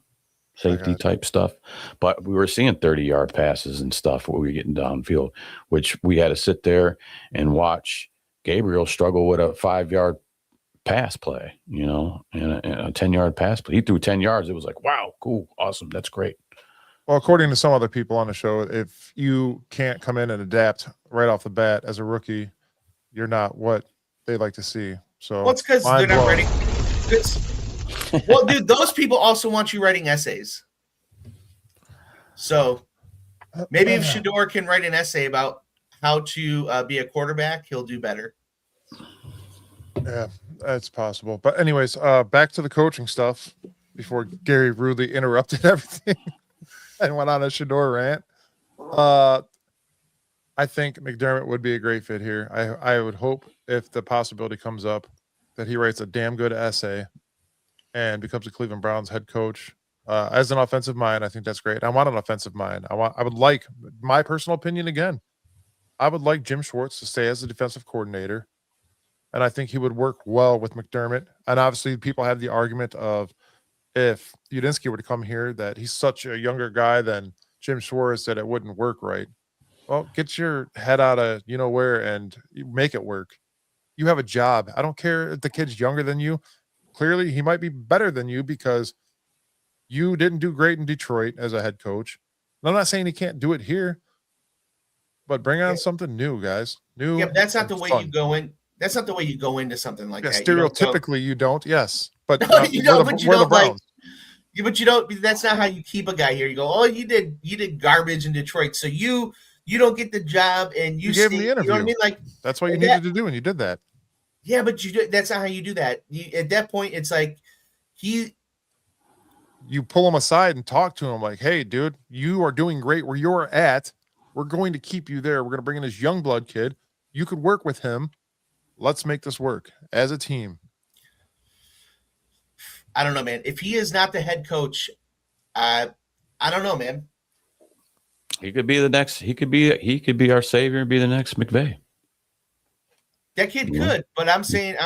safety type stuff. But we were seeing 30-yard passes and stuff where we were getting downfield, which we had to sit there and watch Gabriel struggle with a 5-yard pass play, you know, and a 10-yard pass play. He threw 10 yards. It was like, wow, cool, awesome, that's great. Well, according to some other people on the show, if you can't come in and adapt right off the bat as a rookie, you're not what they like to see. So well, it's because they're not ready. Well, dude, those people also want you writing essays. So maybe if Shedeur can write an essay about how to be a quarterback, he'll do better. Yeah, that's possible. But anyways, back to the coaching stuff before Gary rudely interrupted everything and went on a Shedeur rant. I think McDermott would be a great fit here. I would hope, if the possibility comes up, that he writes a damn good essay and becomes a Cleveland Browns head coach. As an offensive mind, I think that's great. I want an offensive mind. I would like, my personal opinion again, I would like Jim Schwartz to stay as the defensive coordinator. And I think he would work well with McDermott. And obviously people have the argument of, if Udinski were to come here, that he's such a younger guy than Jim Schwartz that it wouldn't work right. Well, get your head out of where and make it work. You have a job. I don't care if the kid's younger than you. Clearly, he might be better than you because you didn't do great in Detroit as a head coach. And I'm not saying he can't do it here, but bring on something new, guys. New. Yeah, that's not the way you go in. That's not the way you go into something like that. Stereotypically, you don't. Yes, but you don't. But you don't like. But you don't. That's not how you keep a guy here. You go, oh, you did garbage in Detroit, so you don't get the job, and you gave him the interview. You know what I mean? Like, that's what you needed to do, and you did that. Yeah, but that's not how you do that. At that point, it's like you pull him aside and talk to him like, hey, dude, you are doing great where you're at. We're going to keep you there. We're going to bring in this young blood kid. You could work with him. Let's make this work as a team. I don't know, man. If he is not the head coach, I don't know, man. He could be the next. He could be our savior and be the next McVay. That kid could, but I'm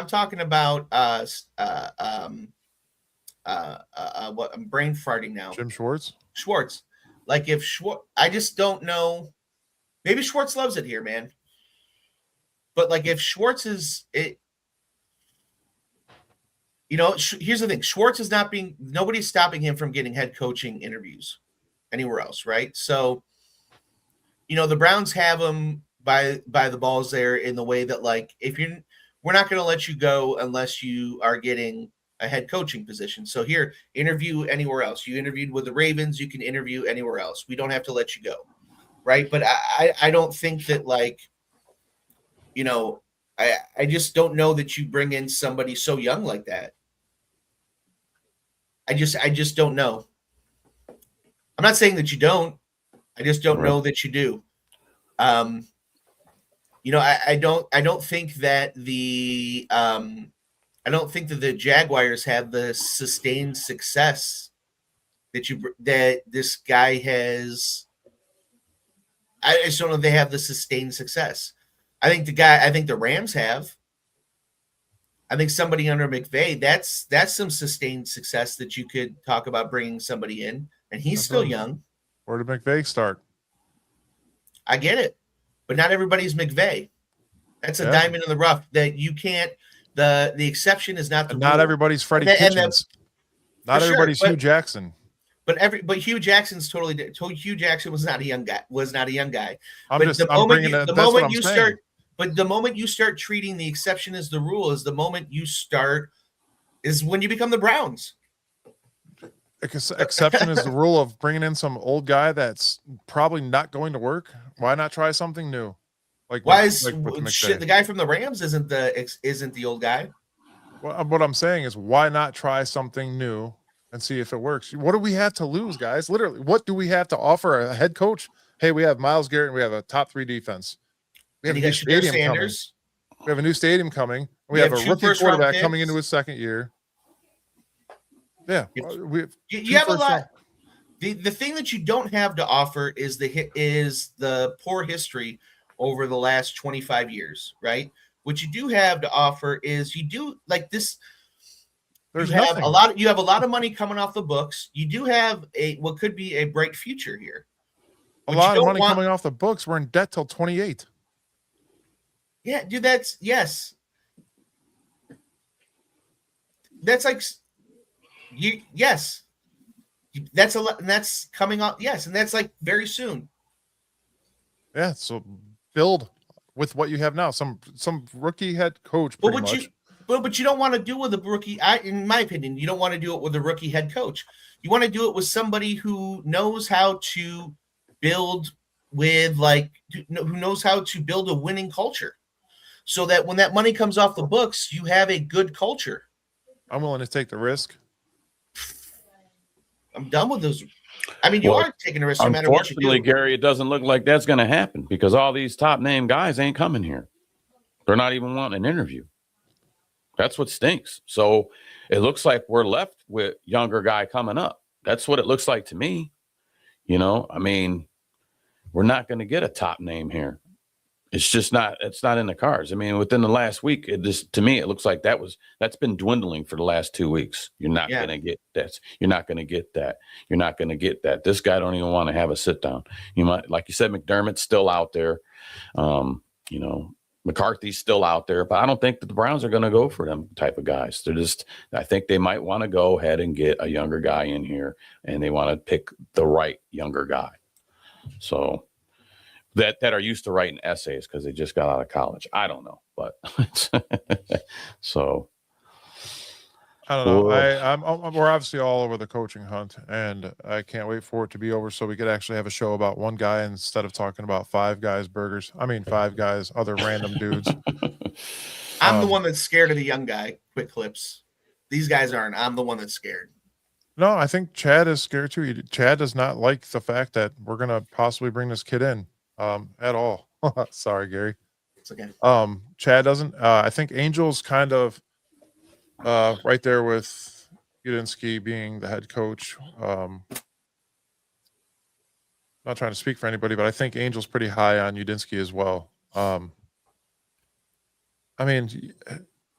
talking about what I'm brain farting now. Jim Schwartz. Like if Schwartz, I just don't know. Maybe Schwartz loves it here, man. But like if Schwartz is it, here's the thing: Schwartz is nobody's stopping him from getting head coaching interviews anywhere else, right? So, the Browns have him by the balls there in the way that like we're not going to let you go unless you are getting a head coaching position. So here, interview anywhere else. You interviewed with the Ravens, you can interview anywhere else. We don't have to let you go, right? But I don't think that like, I just don't know that you bring in somebody so young like that. I just don't know. I'm not saying that you don't. I just don't know that you do. I don't think that the Jaguars have the sustained success that this guy has. I just don't know if they have the sustained success. I think the Rams have. I think somebody under McVay, that's some sustained success that you could talk about bringing somebody in, and he's still young. Where did McVay start? I get it, but not everybody's McVay. That's a diamond in the rough that you can't. The exception is not the rule. Not everybody's Freddie Kitchens. Not everybody's Hugh Jackson. But Hugh Jackson's totally. Hugh Jackson was not a young guy. But the moment you start treating the exception as the rule is when you become the Browns. Exception is the rule of bringing in some old guy that's probably not going to work. Why not try something new? Like the guy from the Rams isn't the old guy? Well, what I'm saying is why not try something new and see if it works? What do we have to lose, guys? Literally, what do we have to offer a head coach? Hey, we have Myles Garrett and we have a top 3 defense. We have a new stadium coming. We have a new stadium coming. We have a rookie quarterback coming into his second year. Yeah, you have a lot. The thing that you don't have to offer is the poor history over the last 25 years, right? What you do have to offer is you do like this. You have a lot of money coming off the books. You do have what could be a bright future here. A lot of money coming off the books. We're in debt till 28. Yeah, dude, that's like yes. That's a lot, and that's coming up. Yes, and that's like very soon. Yeah, so build with what you have now. Some rookie head coach. But you don't want to do it with a rookie. In my opinion, you don't want to do it with a rookie head coach. You want to do it with somebody who knows how to build who knows how to build a winning culture, so that when that money comes off the books, you have a good culture. I'm willing to take the risk. I'm done with those. I mean, you are taking a risk no matter what you do. Unfortunately, Gary, it doesn't look like that's going to happen because all these top name guys ain't coming here. They're not even wanting an interview. That's what stinks. So it looks like we're left with younger guy coming up. That's what it looks like to me. I mean, we're not going to get a top name here. It's just not. It's not in the cards. I mean, within the last week, to me, it looks like that's been dwindling for the last 2 weeks. You're not going to get that. You're not going to get that. You're not going to get that. This guy don't even want to have a sit down. You might, like you said, McDermott's still out there. McCarthy's still out there, but I don't think that the Browns are going to go for them type of guys. I think they might want to go ahead and get a younger guy in here, and they want to pick the right younger guy. So. That are used to writing essays because they just got out of college. I don't know, but so I don't know. We're obviously all over the coaching hunt, and I can't wait for it to be over so we could actually have a show about one guy instead of talking about Five Guys burgers. I mean, Five Guys, other random dudes. I'm the one that's scared of the young guy. Quick clips. These guys aren't. I'm the one that's scared. No, I think Chad is scared too. Chad does not like the fact that we're going to possibly bring this kid in. At all. Sorry, Gary. It's okay. Chad doesn't. I think Angel's kind of right there with Udinski being the head coach. Not trying to speak for anybody, but I think Angel's pretty high on Udinski as well. I mean,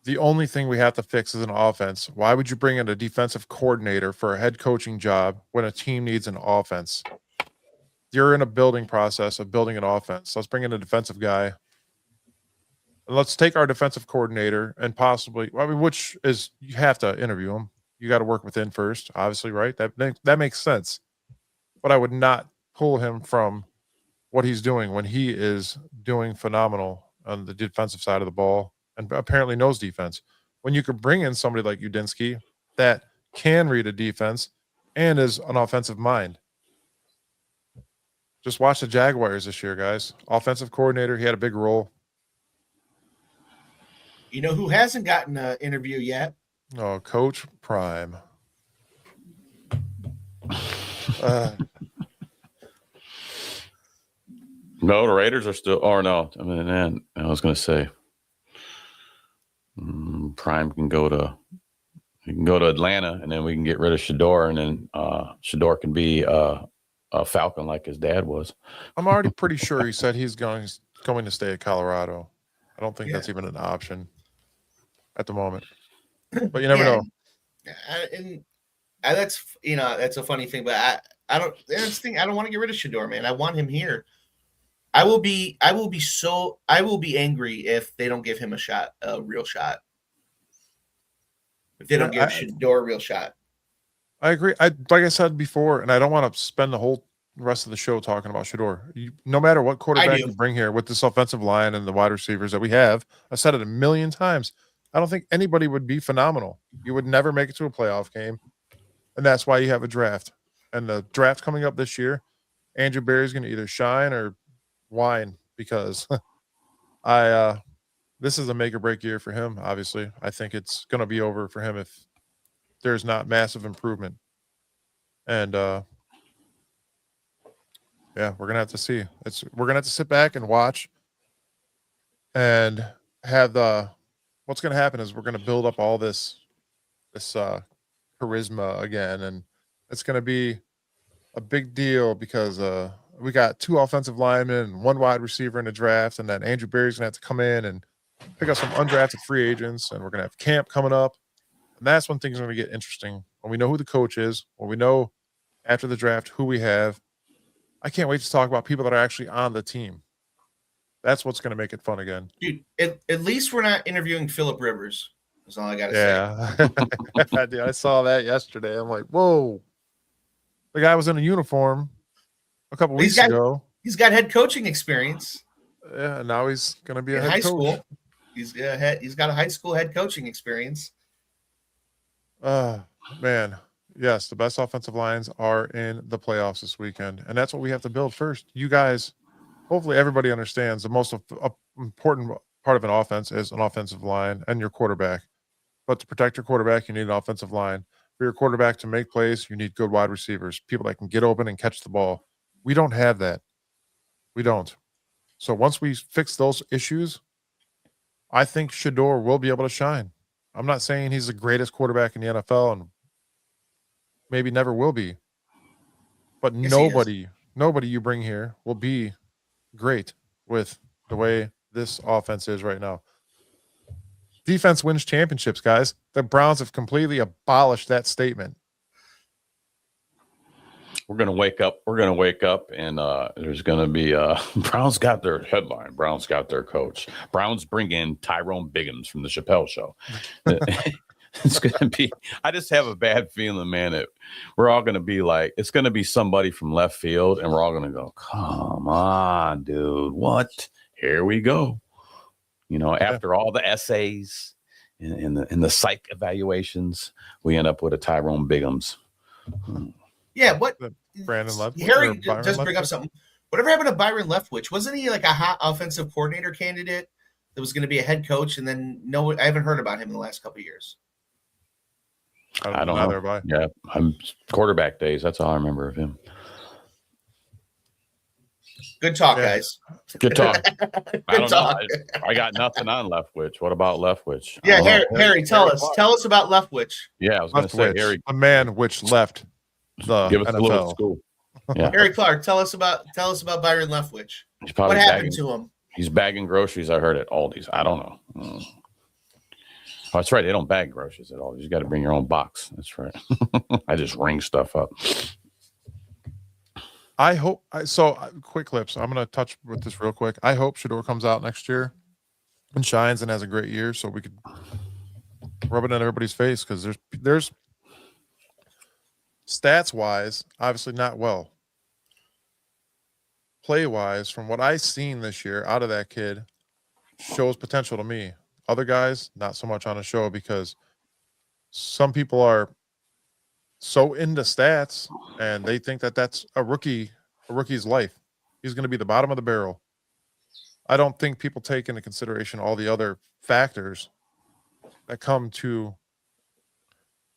The only thing we have to fix is an offense. Why would you bring in a defensive coordinator for a head coaching job when a team needs an offense? You're in a building process of building an offense. Let's bring in a defensive guy. And let's take our defensive coordinator and possibly, which is, you have to interview him. You got to work within first, obviously, right? That makes sense. But I would not pull him from what he's doing when he is doing phenomenal on the defensive side of the ball and apparently knows defense. When you could bring in somebody like Udinsky that can read a defense and is an offensive mind. Just watch the Jaguars this year, guys. Offensive coordinator, he had a big role. You know who hasn't gotten an interview yet? Oh, Coach Prime. No, the Raiders are still. Or no, I mean, man, I was going to say, Prime can go to. He can go to Atlanta, and then we can get rid of Shador, and then Shador can be a Falcon like his dad was. I'm already pretty sure he said he's going to stay at Colorado. I don't think that's even an option at the moment. But you never know. And that's that's a funny thing. But I don't. That's the thing. I don't want to get rid of Shador, man. I want him here. I will be angry if they don't give him a real shot. If they don't give Shador a real shot. I agree. Like I said before, and I don't want to spend the whole rest of the show talking about Shador. No matter what quarterback you bring here with this offensive line and the wide receivers that we have, I said it a million times. I don't think anybody would be phenomenal. You would never make it to a playoff game, and that's why you have a draft. And the draft coming up this year, Andrew Berry's going to either shine or whine because this is a make or break year for him. Obviously, I think it's going to be over for him if there's not massive improvement. And we're gonna have to see. We're gonna have to sit back and watch and have what's gonna happen is we're gonna build up all this charisma again, and it's gonna be a big deal because we got 2 offensive linemen and 1 wide receiver in the draft, and then Andrew Berry's gonna have to come in and pick up some undrafted free agents, and we're gonna have camp coming up, and that's when things are gonna get interesting. When we know who the coach is, when we know after the draft who we have. I can't wait to talk about people that are actually on the team. That's what's going to make it fun again. Dude, at least we're not interviewing Phillip Rivers. That's all I got to say. Yeah. Dude, I saw that yesterday. I'm like, whoa. The guy was in a uniform a couple weeks ago. He's got head coaching experience. Yeah, now he's going to be a head high coach. School. He's got a high school head coaching experience. Man. Yes, the best offensive lines are in the playoffs this weekend, and that's what we have to build first. You guys, hopefully everybody understands the most important part of an offense is an offensive line and your quarterback. But to protect your quarterback, you need an offensive line. For your quarterback to make plays, you need good wide receivers, people that can get open and catch the ball. We don't have that. We don't. So once we fix those issues, I think Shador will be able to shine. I'm not saying he's the greatest quarterback in the NFL and maybe never will be, but nobody you bring here will be great with the way this offense is right now. Defense wins championships, guys. The Browns have completely abolished that statement. We're going to wake up. And there's going to be Browns got their headline. Browns got their coach. Browns bring in Tyrone Biggums from the Chappelle Show. It's going to be, I just have a bad feeling, man, that we're all going to be like, it's going to be somebody from left field, and we're all going to go, come on, dude, what? Here we go. After all the essays and the psych evaluations, we end up with a Tyrone Biggums. Yeah, what? Brandon Leftwich. Harry just bring up something. Whatever happened to Byron Leftwich? Wasn't he like a hot offensive coordinator candidate that was going to be a head coach? And then I haven't heard about him in the last couple of years. I don't know. Yeah, I'm quarterback days. That's all I remember of him. Good talk, guys. Good talk. Good talk. I got nothing on Leftwich. What about Leftwich? Yeah, Harry, tell us about Leftwich. Yeah, I was going to say, Harry, a man which left the give us NFL. A little school. Yeah. Harry Clark, tell us about Byron Leftwich. What happened to him? He's bagging groceries. I heard at Aldi's. I don't know. Oh, that's right. They don't bag groceries at all. You got to bring your own box. That's right. I just ring stuff up. I hope quick clips. I'm going to touch with this real quick. I hope Shador comes out next year and shines and has a great year so we could rub it in everybody's face, because there's stats wise, obviously not well. Play wise, from what I've seen this year out of that kid, shows potential to me. Other guys, not so much on a show, because some people are so into stats and they think that that's a rookie's life. He's going to be the bottom of the barrel. I don't think people take into consideration all the other factors that come to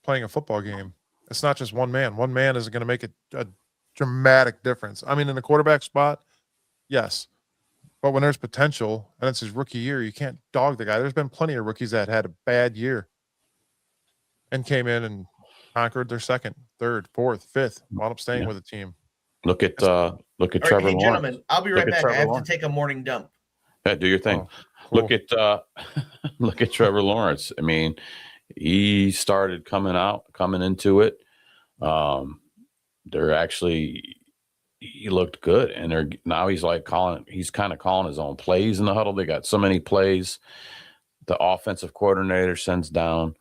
playing a football game. It's not just one man. One man isn't going to make a dramatic difference. I mean, in the quarterback spot, yes. But when there's potential and it's his rookie year, you can't dog the guy. There's been plenty of rookies that had a bad year and came in and conquered their second, third, fourth, fifth, wound up staying with the team. Look at Trevor Lawrence. Gentlemen, I'll be right back. I have to take a morning dump. Yeah, do your thing. Oh, cool. Look at Trevor Lawrence. I mean, he started coming into it. He looked good, and now he's kind of calling his own plays in the huddle. They got so many plays the offensive coordinator sends down,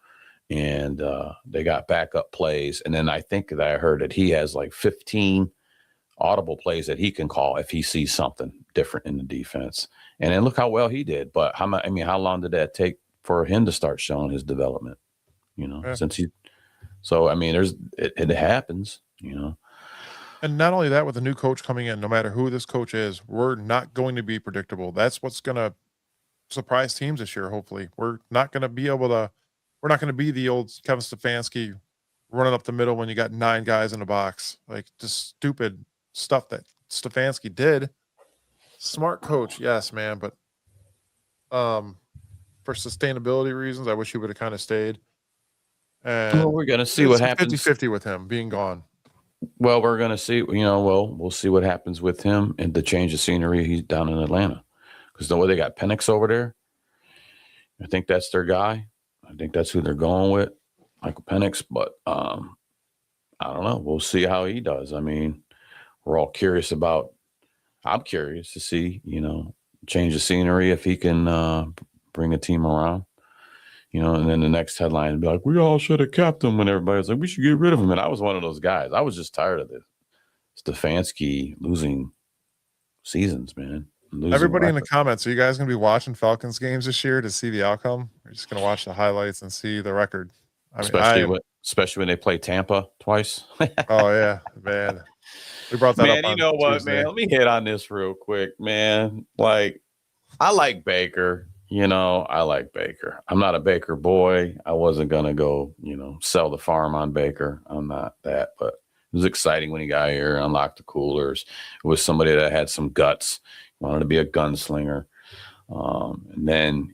and they got backup plays. And then I think that I heard that he has like 15 audible plays that he can call if he sees something different in the defense. And then look how well he did. But how long did that take for him to start showing his development? So I mean, it happens, And not only that, with a new coach coming in, no matter who this coach is, we're not going to be predictable. That's what's going to surprise teams this year. Hopefully, we're not going to be the old Kevin Stefanski running up the middle when you got 9 guys in the box, like just stupid stuff that Stefanski did. Smart coach, yes, man, but for sustainability reasons, I wish he would have kind of stayed. And we're going to see what happens. 50-50 with him being gone. Well, we're going to see, we'll see what happens with him and the change of scenery. He's down in Atlanta, because the way they got Penix over there, I think that's their guy. I think that's who they're going with, Michael Penix. But I don't know. We'll see how he does. I mean, I'm curious to see, change of scenery, if he can bring a team around. And then the next headline would be like, we all should have kept him, when everybody's like, we should get rid of him. And I was one of those guys. I was just tired of this Stefanski losing seasons, man. Everybody in the comments, are you guys going to be watching Falcons games this year to see the outcome? You're just going to watch the highlights and see the record. Especially when they play Tampa twice. Oh, yeah, man. We brought that up on Tuesday. Man? Let me hit on this real quick, man. Like, I like Baker. I like Baker. I'm not a Baker boy. I wasn't going to go, sell the farm on Baker. I'm not that, but it was exciting when he got here, unlocked the coolers. It was somebody that had some guts, wanted to be a gunslinger. And then,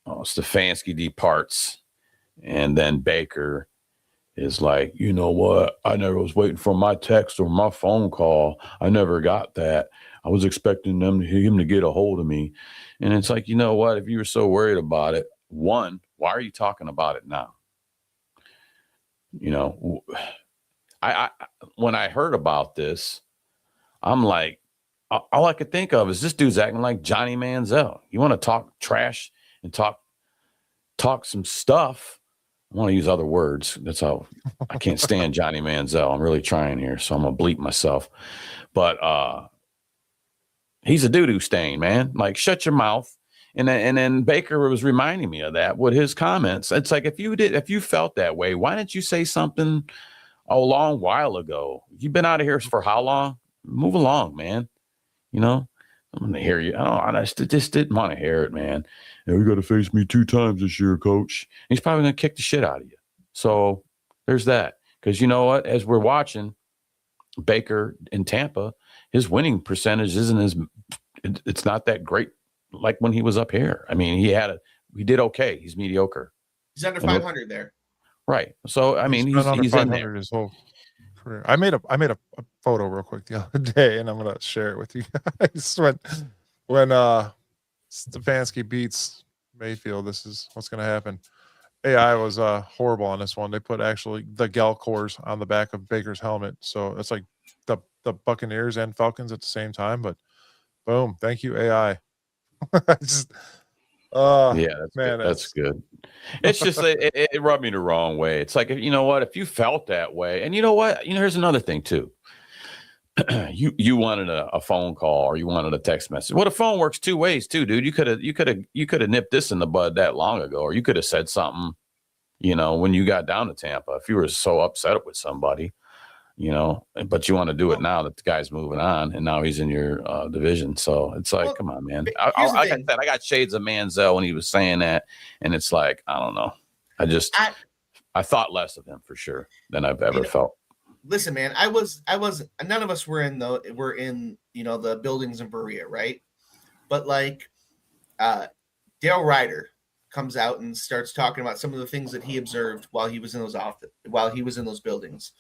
Stefanski departs, and then Baker is like, you know what? I never was waiting for my text or my phone call. I never got that. I was expecting him to get a hold of me. And it's like, you know what? If you were so worried about it, one, why are you talking about it now? I when I heard about this, I'm like, all I could think of is this dude's acting like Johnny Manziel. You want to talk trash and talk some stuff. I want to use other words. That's how I can't stand Johnny Manziel. I'm really trying here, so I'm gonna bleep myself. But he's a doo-doo stain, man. Like, shut your mouth. And then Baker was reminding me of that with his comments. It's like, if you felt that way, why didn't you say something a long while ago? You've been out of here for how long? Move along, man. I'm going to hear you. I just didn't want to hear it, man. We got to face me 2 times this year, coach. He's probably going to kick the shit out of you. So there's that. Because you know what? As we're watching Baker in Tampa, his winning percentage it's not that great like when he was up here. I mean, he did okay. He's mediocre. He's under 500 there. Right. So, I mean, he's in there. His whole career. I made a photo real quick the other day, and I'm going to share it with you guys. When Stefanski beats Mayfield, this is what's going to happen. AI was horrible on this one. They put actually the Gal cores on the back of Baker's helmet, so it's like the Buccaneers and Falcons at the same time. But boom, thank you AI. Just Yeah, that's man, good. That's good. It's just it rubbed me the wrong way. It's like, you know what, if you felt that way, and you know what, here's another thing too. you wanted a phone call or you wanted a text message. Well, the phone works two ways too, dude. You could have nipped this in the bud that long ago, or you could have said something, when you got down to Tampa, if you were so upset with somebody, but you want to do it now that the guy's moving on and now he's in your division. So it's like, come on, man. Like I said, I got shades of Manziel when he was saying that, and it's like, I don't know. I thought less of him for sure than I've ever felt. Listen, man, none of us were in the buildings in Berea, right? But like Dale Ryder comes out and starts talking about some of the things that he observed while he was in those buildings.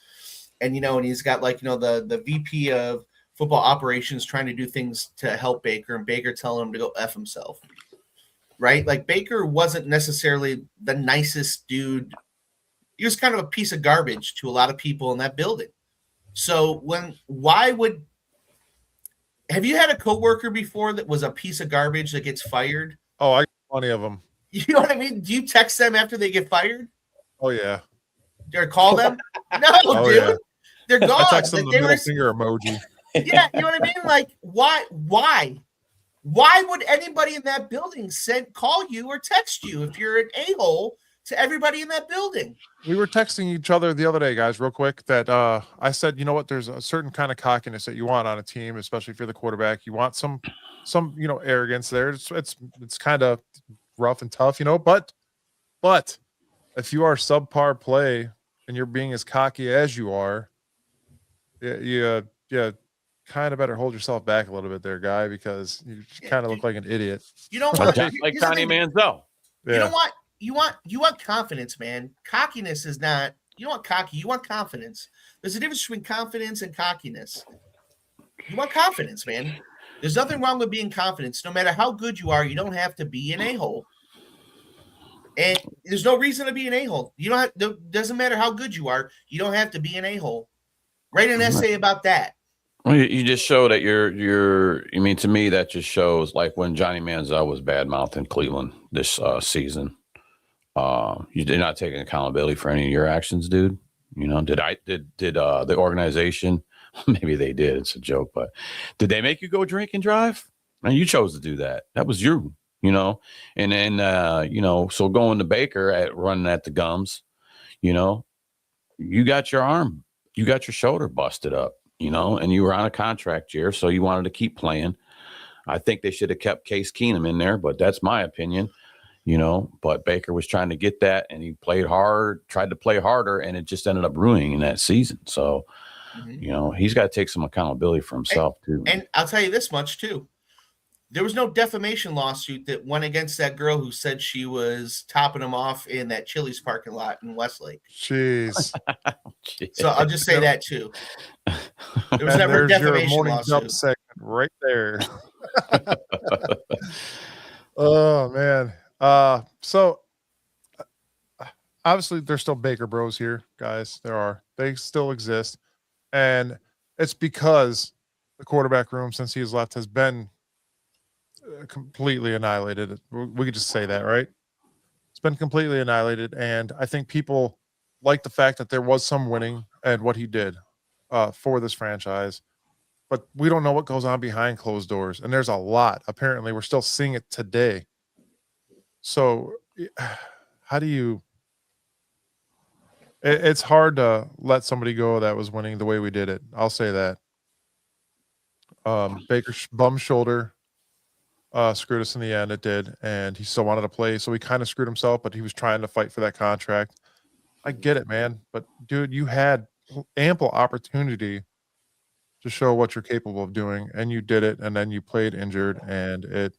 And and he's got the VP of football operations trying to do things to help Baker, and Baker telling him to go F himself. Right? Like Baker wasn't necessarily the nicest dude. He was kind of a piece of garbage to a lot of people in that building. So have you had a coworker before that was a piece of garbage that gets fired? Oh, I got plenty of them. You know what I mean? Do you text them after they get fired? Oh yeah. Or call them? No, dude. Yeah. They're gone. I text them the middle finger emoji. Yeah, you know what I mean? Like, why would anybody in that building call you or text you if you're an a-hole to everybody in that building? We were texting each other the other day, guys, real quick, that I said, you know what, there's a certain kind of cockiness that you want on a team, especially if you're the quarterback. You want some arrogance there. It's kind of rough and tough, but if you are subpar play and you're being as cocky as you are, you kind of better hold yourself back a little bit there, guy, because you kind of look like an idiot. You don't want like Johnny Manziel. Yeah. You want confidence, man. Cockiness is not. You don't want cocky. You want confidence. There's a difference between confidence and cockiness. You want confidence, man. There's nothing wrong with being confident. No matter how good you are, you don't have to be an a-hole. And there's no reason to be an a-hole. Doesn't matter how good you are. You don't have to be an a-hole. Write an essay about that. Well, you just show that I mean, to me, that just shows like when Johnny Manziel was bad mouthing Cleveland this season. You're not taking accountability for any of your actions, dude. Did the organization, maybe they did, it's a joke, but did they make you go drink and drive? And you chose to do that. That was you, and then, so going to Baker at running at the gums, you got your shoulder busted up, and you were on a contract year. So you wanted to keep playing. I think they should have kept Case Keenum in there, but that's my opinion. But Baker was trying to get that, and he tried to play harder, and it just ended up ruining in that season. So, he's got to take some accountability for himself too. And I'll tell you this much too. There was no defamation lawsuit that went against that girl who said she was topping him off in that Chili's parking lot in Westlake. Jeez. So I'll just say that too. There was never a defamation lawsuit. Segment right there. Oh man. So obviously there's still Baker Bros here, guys. They still exist, and it's because the quarterback room since he's left has been completely annihilated. We could just say that, right? It's been completely annihilated, and I think people like the fact that there was some winning and what he did for this franchise, but we don't know what goes on behind closed doors, and there's a lot. Apparently, we're still seeing it today. So how do you it's hard to let somebody go that was winning the way we did it. I'll say that. Baker's bum shoulder screwed us in the end. It did, and he still wanted to play, so he kind of screwed himself, but he was trying to fight for that contract. I get it, man, but dude, you had ample opportunity to show what you're capable of doing, and you did it, and then you played injured, and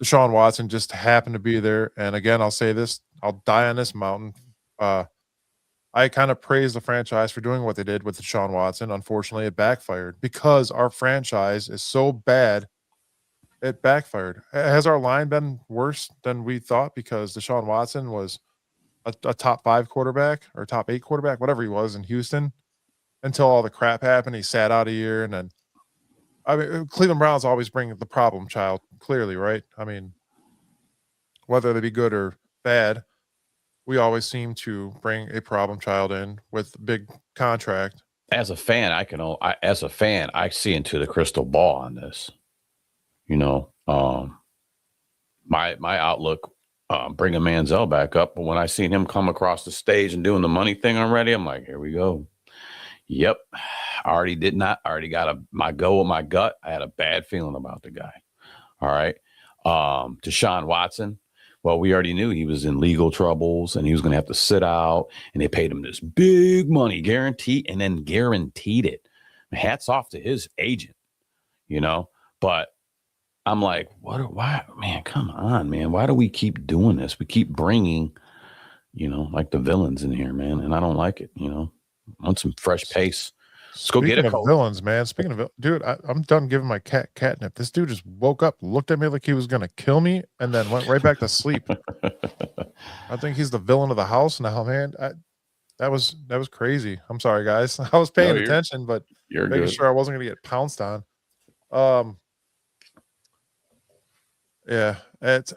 Deshaun Watson just happened to be there. And again, I'll say this, I'll die on this mountain. I kind of praise the franchise for doing what they did with Deshaun Watson. Unfortunately, it backfired because our franchise is so bad. It backfired. Has our line been worse than we thought because Deshaun Watson was a top 5 quarterback or top 8 quarterback, whatever he was in Houston, until all the crap happened. He sat out a year, and then I mean, Cleveland Browns always bring the problem child, clearly, right? I mean, whether they be good or bad, we always seem to bring a problem child in with big contract. As a fan, I see into the crystal ball on this. You know, my outlook, bringing Manziel back up, but when I seen him come across the stage and doing the money thing already, I'm like, here we go. Yep, I already got my go with my gut. I had a bad feeling about the guy. All right, Deshaun Watson. Well, we already knew he was in legal troubles and he was going to have to sit out, and they paid him this big money, guaranteed it. Hats off to his agent, you know, but I'm like, why, man, come on, man. Why do we keep doing this? We keep bringing, you know, like the villains in here, man. And I don't like it, you know. I want some fresh pace. Let's go get a coach. Villains, man. Speaking of dude, I'm done giving my cat catnip. This dude just woke up, looked at me like he was gonna kill me, and then went right back to sleep. I think he's the villain of the house now, man. That was crazy. I'm sorry, guys. I was paying attention, but making sure I wasn't gonna get pounced on. Yeah, it's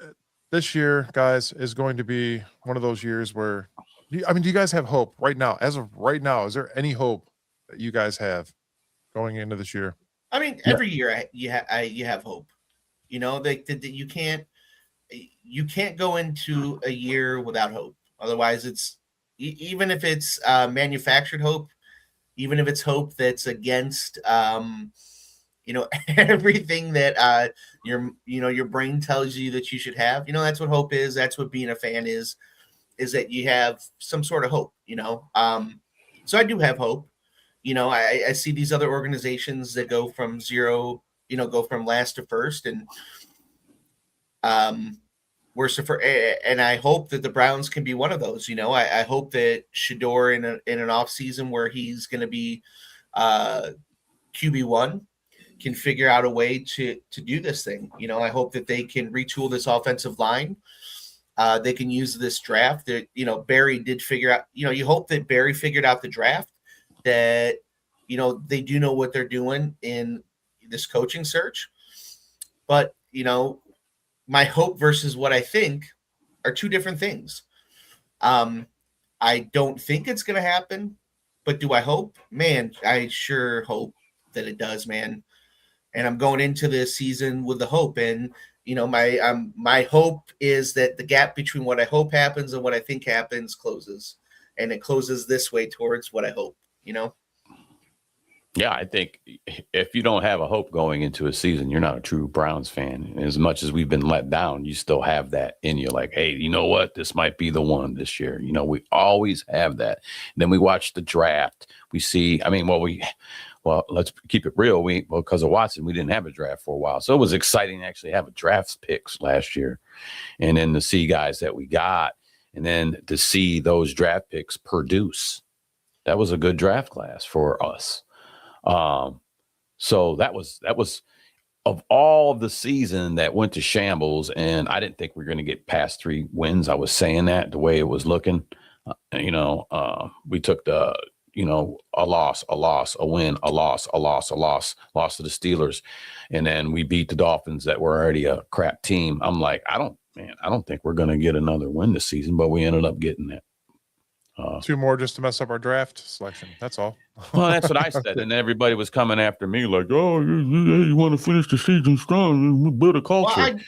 this year, guys, is going to be one of those years where, do you guys have hope right now? As of right now, is there any hope that you guys have going into this year? I mean, every year you have hope. You know, that you can't go into a year without hope. Otherwise, it's even if it's manufactured hope, even if it's hope that's against you know, everything that your brain tells you that you should have. You know, that's what hope is. That's what being a fan is that you have some sort of hope, you know. So I do have hope. You know, I see these other organizations that go from zero, you know, go from last to first, and worse for, and I hope that the Browns can be one of those. You know, I hope that Shador in an off season where he's going to be QB1 can figure out a way to do this thing. You know, I hope that they can retool this offensive line. They can use this draft that, you know, Barry did figure out. You know, you hope that Barry figured out the draft, that, you know, they do know what they're doing in this coaching search. But, you know, my hope versus what I think are two different things. I don't think it's going to happen, but do I hope? Man, I sure hope that it does, man. And I'm going into this season with the hope. And, you know, my hope is that the gap between what I hope happens and what I think happens closes. And it closes this way towards what I hope, you know? Yeah, I think if you don't have a hope going into a season, you're not a true Browns fan. As much as we've been let down, you still have that in you. Like, hey, you know what? This might be the one this year. You know, we always have that. And then we watch the draft. We see, I mean, well, let's keep it real. Because of Watson, we didn't have a draft for a while. So it was exciting to actually have a draft picks last year. And then to see guys that we got, and then to see those draft picks produce. That was a good draft class for us. So that was of all of the season that went to shambles, and I didn't think we were going to get past 3 wins. I was saying that the way it was looking, we took the, you know, a loss, a win, a loss to the Steelers. And then we beat the Dolphins that were already a crap team. I'm like, I don't think we're going to get another win this season, but we ended up getting that. 2 more just to mess up our draft selection. That's all. Well, that's what I said. And everybody was coming after me like, oh, you want to finish the season strong, build a culture. Well,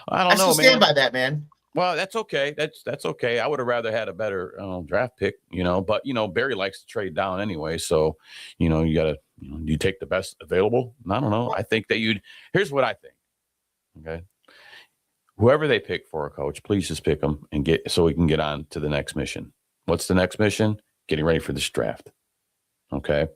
I don't know, man. Stand by that, man. Well, that's okay. That's okay. I would have rather had a better draft pick, you know, but, you know, Barry likes to trade down anyway. So, you know, you got to, you take the best available. I don't know. I think that here's what I think. Okay. Whoever they pick for a coach, please just pick them and so we can get on to the next mission. What's the next mission? Getting ready for this draft. Okay.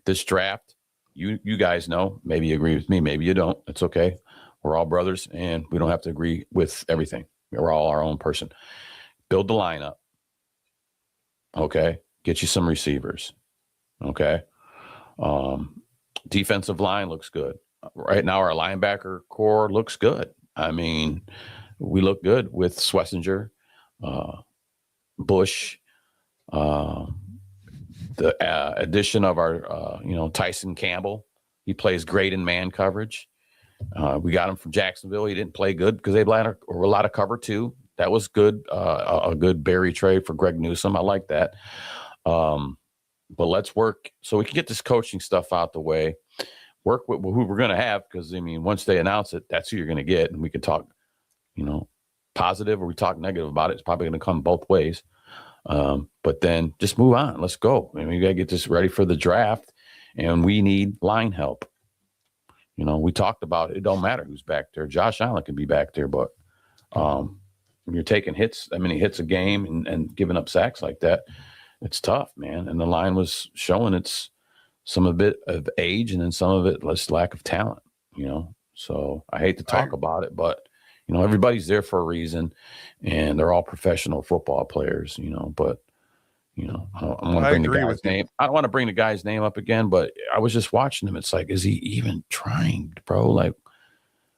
This draft, you guys know, maybe you agree with me, maybe you don't. It's okay. We're all brothers and we don't have to agree with everything. We're all our own person. Build the lineup. Okay. Get you some receivers. Okay. Defensive line looks good. Right now, our linebacker core looks good. I mean, we look good with Schlesinger, Bush, the addition of our, Tyson Campbell. He plays great in man coverage. We got him from Jacksonville. He didn't play good because they had a lot of cover too. That was good. A good Barry trade for Greg Newsome. I like that. But let's work so we can get this coaching stuff out the way. Work with who we're going to have, because once they announce it, that's who you're going to get, and we can talk, positive or we talk negative about it. It's probably going to come both ways. But then just move on. Let's go. We got to get this ready for the draft, and we need line help. We talked about it. It don't matter who's back there. Josh Allen can be back there, but when you're taking hits, many hits a game and giving up sacks like that, it's tough, man. And the line was showing it's some of it of age, and then some of it less lack of talent, So I hate to talk about it, but everybody's there for a reason, and they're all professional football players, But I don't want to bring the guy's name. I don't want to bring the guy's name up again, but I was just watching him. It's like, is he even trying, bro? Like,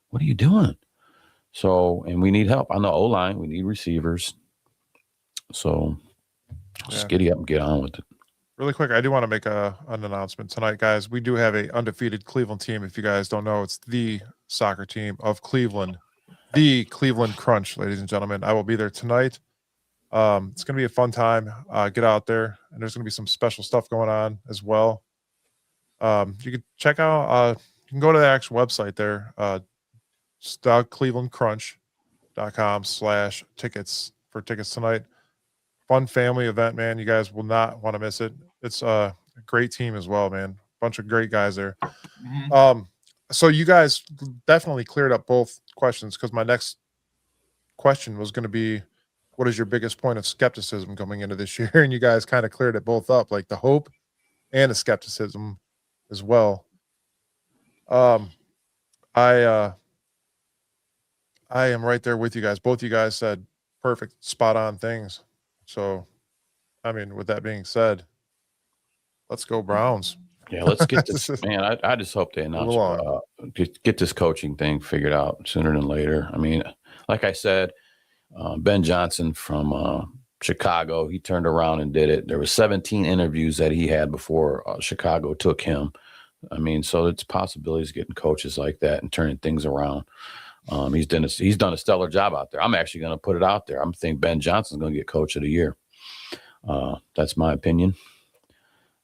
what are you doing? So, and we need help on the O-line. We need receivers. So just giddy up and get on with it. Really quick, I do want to make an announcement tonight, guys. We do have a undefeated Cleveland team. If you guys don't know, it's the soccer team of Cleveland, the Cleveland Crunch, ladies and gentlemen. I will be there tonight. It's going to be a fun time. Get out there, and there's going to be some special stuff going on as well. You can check out, you can go to the actual website there, clevelandcrunch.com/tickets for tickets tonight. Fun family event, man. You guys will not want to miss it. It's a great team as well, man. Bunch of great guys there. Mm-hmm. So you guys definitely cleared up both questions, because my next question was going to be, what is your biggest point of skepticism coming into this year? And you guys kind of cleared it both up, like the hope and the skepticism as well. I am right there with you guys. Both you guys said perfect, spot on things. So, with that being said, let's go Browns. Yeah, let's get this, man. I just hope they announce get this coaching thing figured out sooner than later. Like I said, Ben Johnson from Chicago, he turned around and did it. There were 17 interviews that he had before Chicago took him. So it's possibilities getting coaches like that and turning things around. He's done a stellar job out there. I'm actually going to put it out there. I think Ben Johnson's going to get Coach of the Year. That's my opinion.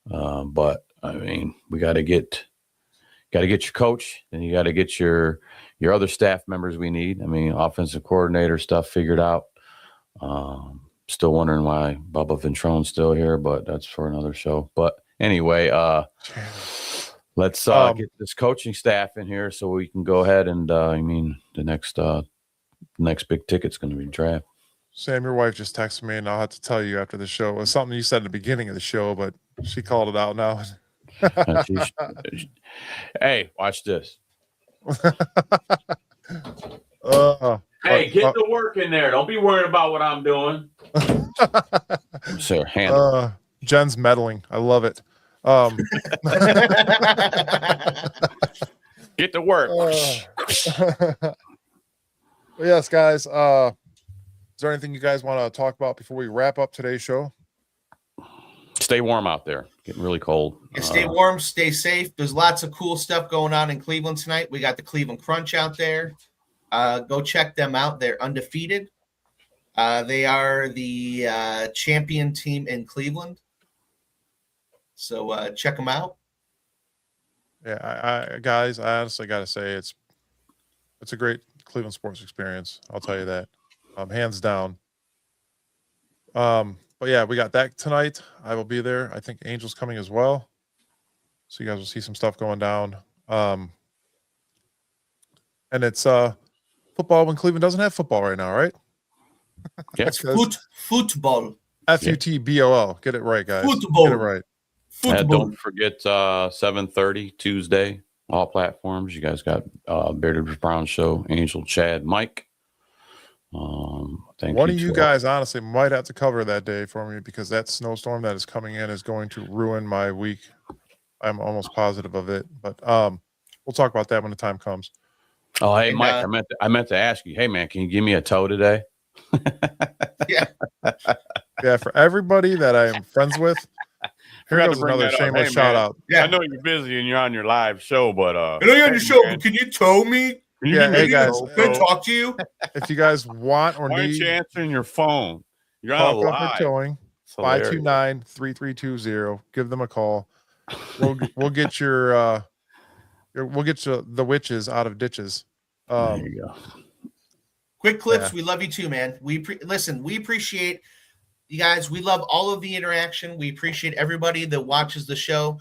But we got to get your coach, and you got to get your other staff members we need. Offensive coordinator stuff figured out. Still wondering why Bubba Ventrone's still here, but that's for another show. But anyway, let's get this coaching staff in here so we can go ahead and the next big ticket's going to be draft. Sam, your wife just texted me, and I'll have to tell you after the show. It was something you said at the beginning of the show, but she called it out now. Hey, watch this. Hey, get to work in there. Don't be worried about what I'm doing. Sir, Jen's meddling. I love it. Get to work. Yes, guys. Is there anything you guys want to talk about before we wrap up today's show? Stay warm out there. Getting really cold. Yeah, stay warm, stay safe. There's lots of cool stuff going on in Cleveland tonight. We got the Cleveland Crunch out there. Go check them out. They're undefeated. They are the champion team in Cleveland. So check them out. Yeah, guys, I honestly got to say it's a great Cleveland sports experience. I'll tell you that, hands down. But yeah, we got that tonight. I will be there. I think Angel's coming as well, so you guys will see some stuff going down. And it's football when Cleveland doesn't have football right now, right? It's football. F-U-T-B-O-L. Get it right, guys. Football. Get it right. Don't forget 7:30 Tuesday, all platforms. You guys got Bearded Brown Show, Angel, Chad, Mike. One of you guys honestly might have to cover that day for me, because that snowstorm that is coming in is going to ruin my week. I'm almost positive of it, but we'll talk about that when the time comes. Oh, hey, Mike, I meant to ask you. Hey, man, can you give me a tow today? Yeah. Yeah, for everybody that I am friends with. Here goes another shameless shout out. Yeah. I know you're busy and you're on your live show, but I know you're on your show, but can you tow me? Yeah, hey guys, can I talk to you? If you guys want or why aren't need, you answering your phone? You're on call live. for towing. 529-3320. Give them a call. We'll get your we'll get you the witches out of ditches. There you go. Quick clips. Yeah. We love you too, man. Listen. We appreciate you guys. We love all of the interaction. We appreciate everybody that watches the show.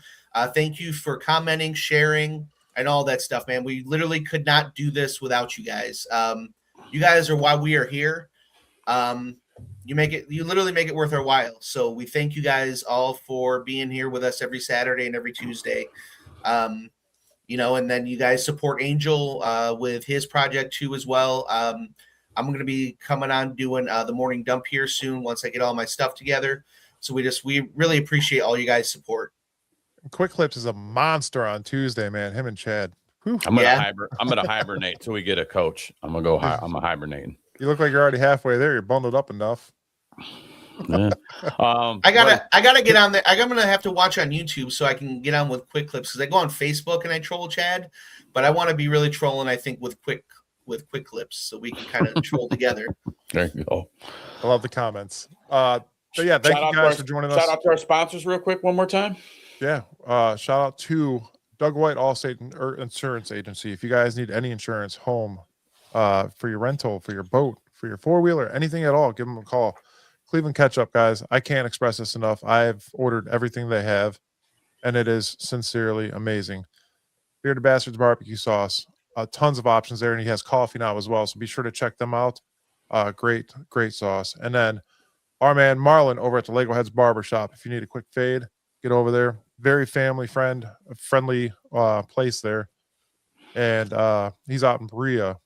Thank you for commenting, sharing, and all that stuff, man. We literally could not do this without you guys. You guys are why we are here. You literally make it worth our while. So we thank you guys all for being here with us every Saturday and every Tuesday. And then you guys support Angel with his project too as well. I'm going to be coming on doing the morning dump here soon once I get all my stuff together. So we really appreciate all you guys' support. Quick Clips is a monster on Tuesday, man. Him and Chad. Whew. I'm gonna hibernate till we get a coach. I'm a hibernating. You look like you're already halfway there. You're bundled up enough. Yeah. I gotta get on there. I'm gonna have to watch on YouTube so I can get on with Quick Clips because I go on Facebook and I troll Chad, but I want to be really trolling. I think with Quick Clips so we can kind of troll together. There you go. I love the comments. But yeah, thank you guys for joining us. Shout out to our sponsors real quick one more time. Yeah. Shout out to Doug White Allstate Insurance Agency. If you guys need any insurance, home, for your rental, for your boat, for your four-wheeler, anything at all, give them a call. Cleveland Ketchup, guys. I can't express this enough. I've ordered everything they have, and it is sincerely amazing. Bearded Bastards barbecue sauce. Tons of options there, and he has coffee now as well, so be sure to check them out. Great sauce. And then our man Marlon over at the Lego Heads Barbershop. If you need a quick fade, get over there. Very friendly place there. And he's out in Berea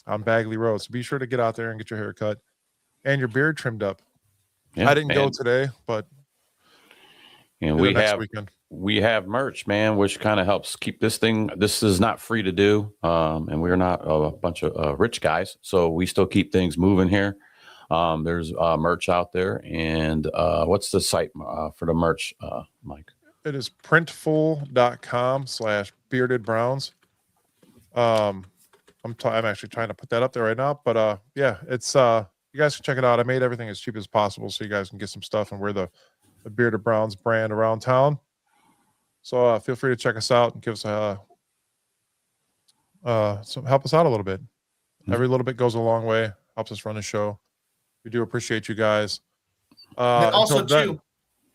on Bagley Road, so be sure to get out there and get your hair cut and your beard trimmed up. Yeah, I didn't go today, but we have merch, man, which kind of helps keep this thing. This is not free to do, and we're not a bunch of rich guys, so we still keep things moving here. There's merch out there, and what's the site for the merch, Mike? It is printful.com/beardedbrowns. I'm actually trying to put that up there right now, but yeah, it's you guys can check it out. I made everything as cheap as possible so you guys can get some stuff and wear the Bearded Browns brand around town. So feel free to check us out and give us help us out a little bit. Every little bit goes a long way, helps us run the show. We do appreciate you guys. And also too,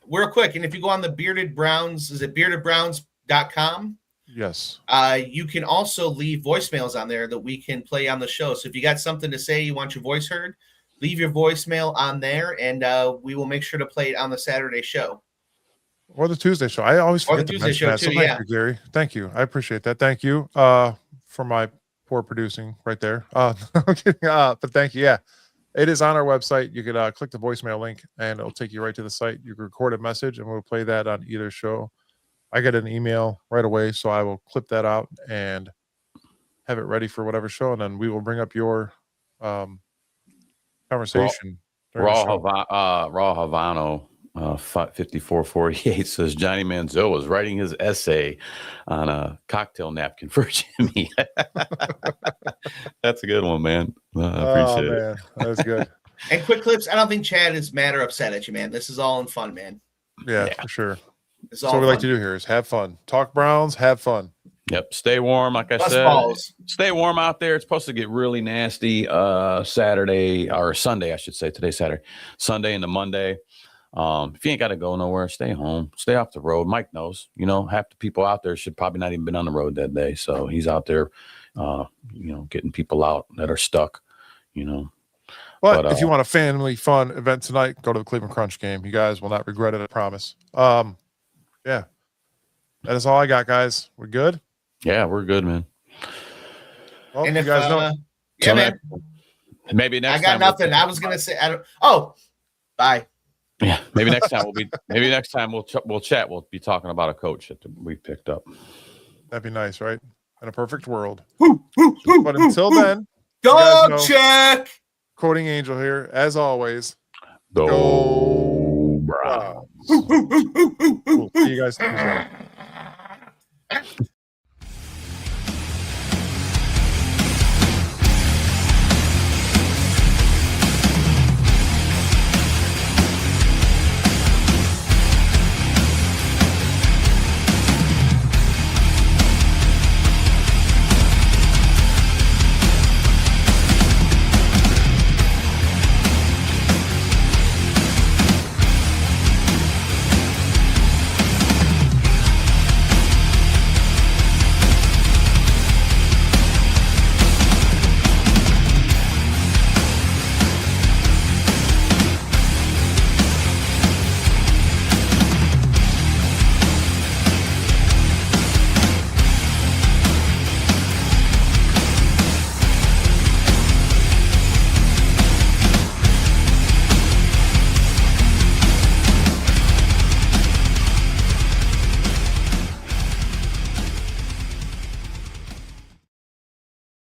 real quick, and if you go on the Bearded Browns, is it beardedbrowns.com? Yes. You can also leave voicemails on there that we can play on the show. So if you got something to say, you want your voice heard, leave your voicemail on there, and we will make sure to play it on the Saturday show. Or the Tuesday show. I always forget to mention that. So thank you, Gary. Thank you. I appreciate that. Thank you for my poor producing right there. But thank you. Yeah. It is on our website. You could click the voicemail link, and it'll take you right to the site. You can record a message, and we'll play that on either show. I get an email right away, so I will clip that out and have it ready for whatever show, and then we will bring up your conversation. Raw Havano 5448 says Johnny Manziel was writing his essay on a cocktail napkin for Jimmy. That's a good one, man. I appreciate it. That was good. And Quick Clips, I don't think Chad is mad or upset at you, man. This is all in fun, man. Yeah. For sure. That's what we like to do here is have fun. Talk Browns, have fun. Yep. Stay warm. Like I said, stay warm out there. It's supposed to get really nasty Saturday or Sunday, I should say. Today's Saturday. Sunday into Monday. If you ain't got to go nowhere, stay home. Stay off the road. Mike knows. Half the people out there should probably not even been on the road that day. So he's out there, getting people out that are stuck, But if you want a family fun event tonight, go to the Cleveland Crunch game. You guys will not regret it, I promise. Yeah. That is all I got, guys. We're good? Yeah, we're good, man. Well, and if you guys know. Yeah, man. Maybe next time. I got time nothing. I was going to say, bye. Yeah, maybe next time we'll chat. We'll be talking about a coach that we picked up. That'd be nice, right? In a perfect world. But until then, dog check. Quoting Angel here, as always. Go Browns. Cool. See you guys Tuesday.